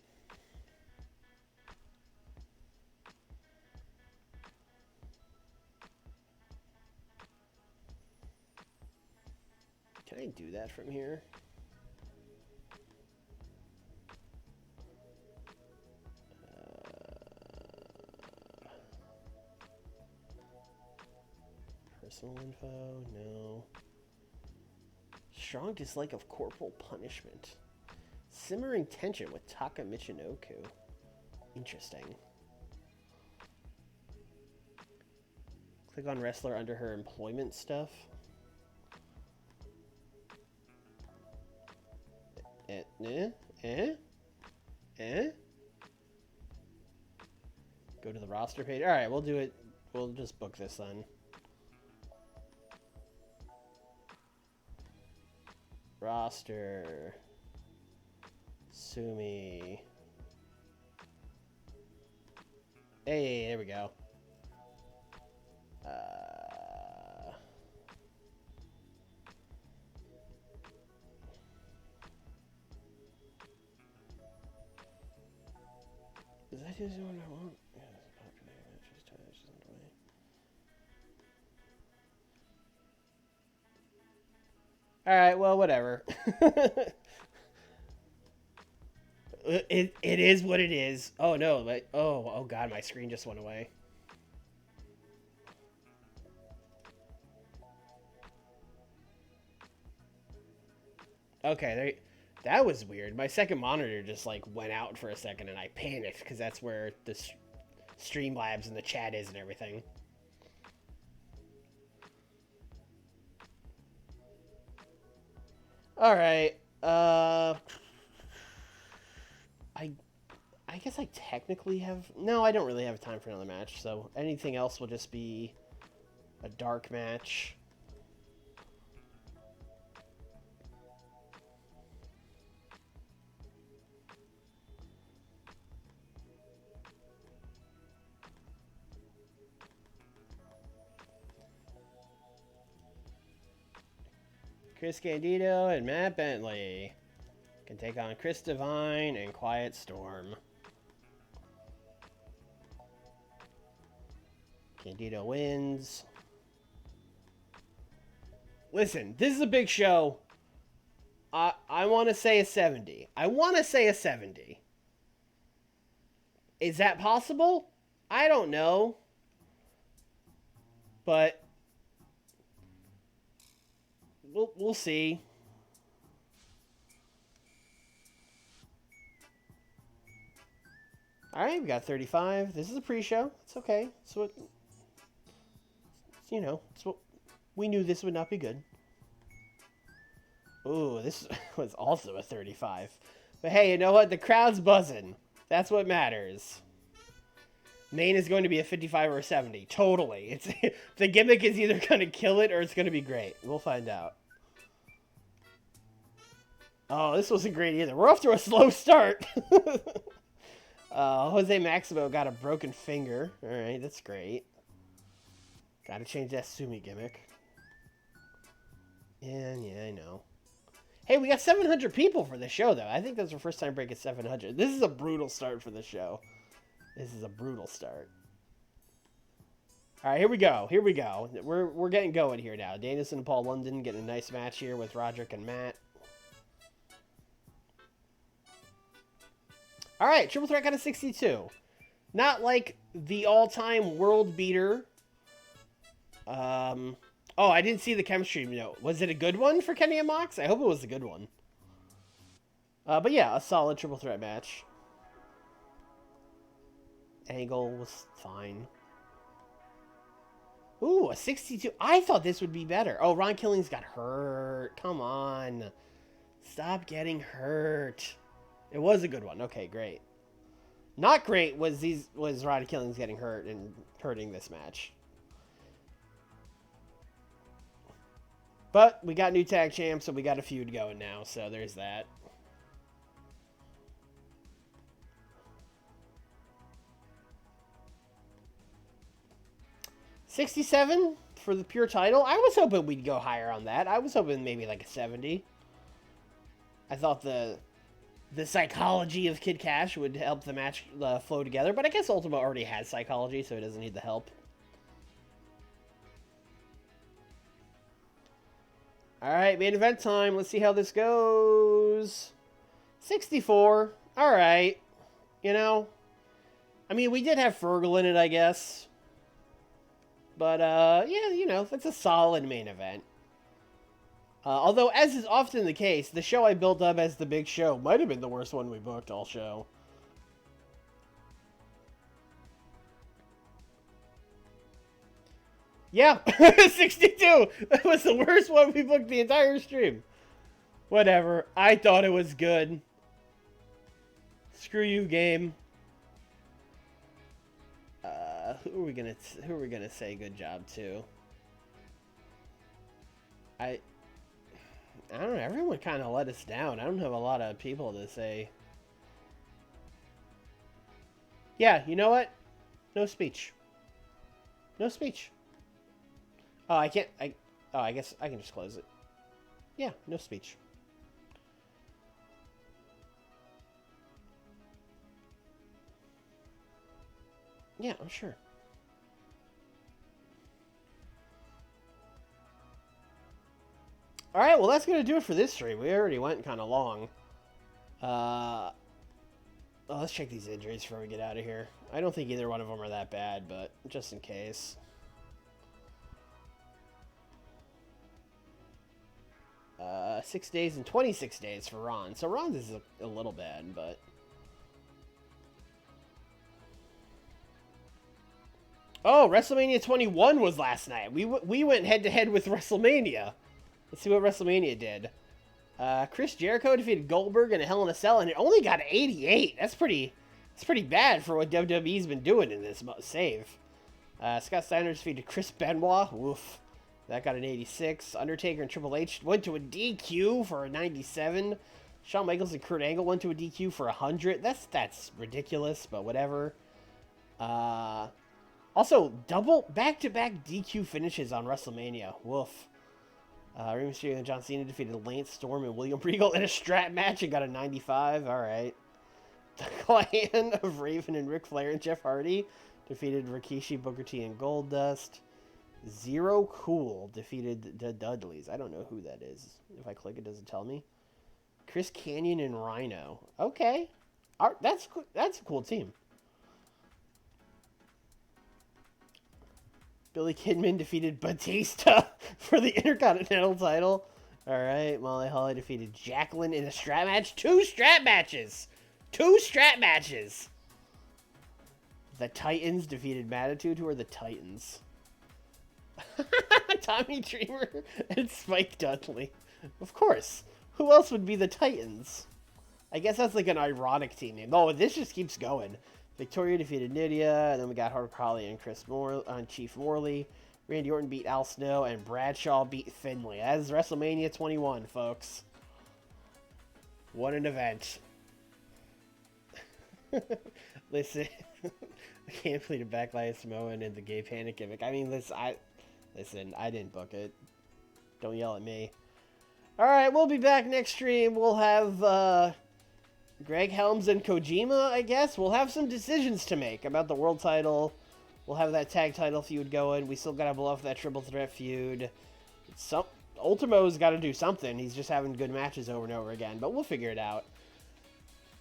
Can I do that from here? Personal info? No. Strong dislike of corporal punishment. Simmering tension with Taka Michinoku. Interesting. Click on wrestler under her employment stuff. Go to the roster page. All right, we'll do it. We'll just book this then. Roster. Sumi. Hey, there we go. All right, well, whatever. It is what it is. Oh no, but oh god, my screen just went away. Okay, that was weird. My second monitor just like went out for a second, and I panicked because that's where the Streamlabs and the chat is and everything. All right. I I guess I technically have... No, I don't really have time for another match, so anything else will just be a dark match. Chris Candido and Matt Bentley can take on Chris Devine and Quiet Storm. Candido wins. Listen, this is a big show. I want to say a 70. I want to say a 70. Is that possible? I don't know. But we'll see. All right, we got 35. This is a pre-show. It's okay. It's what, you know, it's what we knew this would not be good. Ooh, this was also a 35. But hey, you know what? The crowd's buzzing. That's what matters. Main is going to be a 55 or a 70. Totally. It's the gimmick is either going to kill it or it's going to be great. We'll find out. Oh, this wasn't great either. We're off to a slow start. Jose Maximo got a broken finger. All right, that's great. Got to change that Sumi gimmick. And yeah, I know. Hey, we got 700 people for the show, though. I think that's our first time breaking 700. This is a brutal start for the show. This is a brutal start. All right, here we go. Here we go. We're getting going here now. Danielson and Paul London getting a nice match here with Roderick and Matt. All right, Triple Threat got a 62. Not like the all-time world beater. Oh, I didn't see the chemistry note. Was it a good one for Kenny and Mox? I hope it was a good one. But yeah, a solid Triple Threat match. Angle was fine. Ooh, a 62. I thought this would be better. Oh, Ron Killings got hurt. Come on. Stop getting hurt. It was a good one. Okay, great. Not great was Ron Killings getting hurt and hurting this match. But we got new tag champs, so we got a feud going now, so there's that. $67 for the pure title. I was hoping we'd go higher on that. I was hoping maybe like a 70. I thought the psychology of Kid Cash would help the match flow together, but I guess Ultima already has psychology, so it doesn't need the help. All right, main event time. Let's see how this goes. 64. All right. You know, I mean, we did have Fergal in it, I guess. But, yeah, you know, that's a solid main event. Although, as is often the case, the show I built up as the big show might have been the worst one we booked all show. Yeah, 62! That was the worst one we booked the entire stream. Whatever. I thought it was good. Screw you, game. Who are we gonna say good job to? I don't know. Everyone kind of let us down. I don't have a lot of people to say. Yeah, you know what? No speech. No speech. Oh, I can't. I guess I can just close it. Yeah, no speech. Yeah, I'm sure. All right, well, that's going to do it for this stream. We already went kind of long. Well, let's check these injuries before we get out of here. I don't think either one of them are that bad, but just in case. 6 days and 26 days for Ron. So Ron's is a little bad, but... Oh, WrestleMania 21 was last night. We went head-to-head with WrestleMania. Let's see what WrestleMania did. Chris Jericho defeated Goldberg in a Hell in a Cell, and it only got 88. That's pretty bad for what WWE's been doing in this save. Scott Steiner defeated Chris Benoit. Woof. That got an 86. Undertaker and Triple H went to a DQ for a 97. Shawn Michaels and Kurt Angle went to a DQ for 100. That's ridiculous, but whatever. Also, double back-to-back DQ finishes on WrestleMania. Woof. Rey Mysterio and John Cena defeated Lance Storm and William Regal in a strap match and got a 95. All right. The Clan of Raven and Ric Flair and Jeff Hardy defeated Rikishi, Booker T, and Goldust. Zero Cool defeated the Dudleys. I don't know who that is. If I click, it doesn't tell me. Chris Canyon and Rhino. Okay. That's a cool team. Billy Kidman defeated Batista for the Intercontinental title. All right. Molly Holly defeated Jacqueline in a strap match. 2 strap matches. 2 strap matches. The Titans defeated Mattitude. Who are the Titans? Tommy Dreamer and Spike Dudley. Of course. Who else would be the Titans? I guess that's like an ironic team name. Oh, this just keeps going. Victoria defeated Nydia, and then we got Hardcore Holly and Chief Morley. Randy Orton beat Al Snow, and Bradshaw beat Finlay. That is WrestleMania 21, folks. What an event. Listen, I can't believe the Backlash Samoan and the Gay Panic gimmick. I mean, listen, I didn't book it. Don't yell at me. Alright, we'll be back next stream. We'll have, Greg Helms and Kojima, I guess. We'll have some decisions to make about the world title. We'll have that tag title feud going. We still gotta blow off that triple threat feud. Ultimo's gotta do something. He's just having good matches over and over again, but we'll figure it out.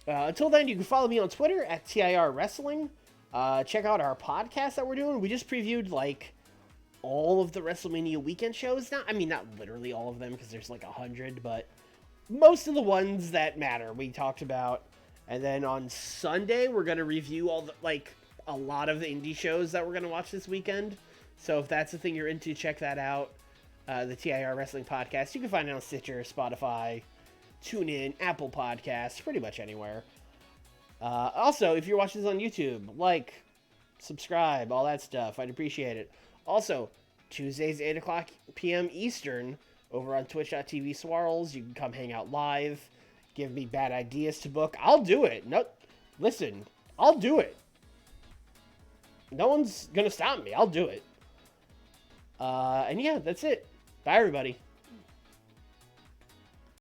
Until then, you can follow me on Twitter at TIR Wrestling. Check out our podcast that we're doing. We just previewed, like, all of the WrestleMania weekend shows. Not literally all of them, because there's like 100, but most of the ones that matter we talked about. And then on Sunday, we're going to review a lot of the indie shows that we're going to watch this weekend. So if that's the thing you're into, check that out. The TIR Wrestling Podcast. You can find it on Stitcher, Spotify, TuneIn, Apple Podcasts, pretty much anywhere. Also, if you're watching this on YouTube, like, subscribe, all that stuff. I'd appreciate it. Also, Tuesdays, 8 o'clock p.m. Eastern, over on twitch.tv Swarls. You can come hang out live, give me bad ideas to book. I'll do it. No, listen, I'll do it. No one's going to stop me. I'll do it. And yeah, that's it. Bye, everybody.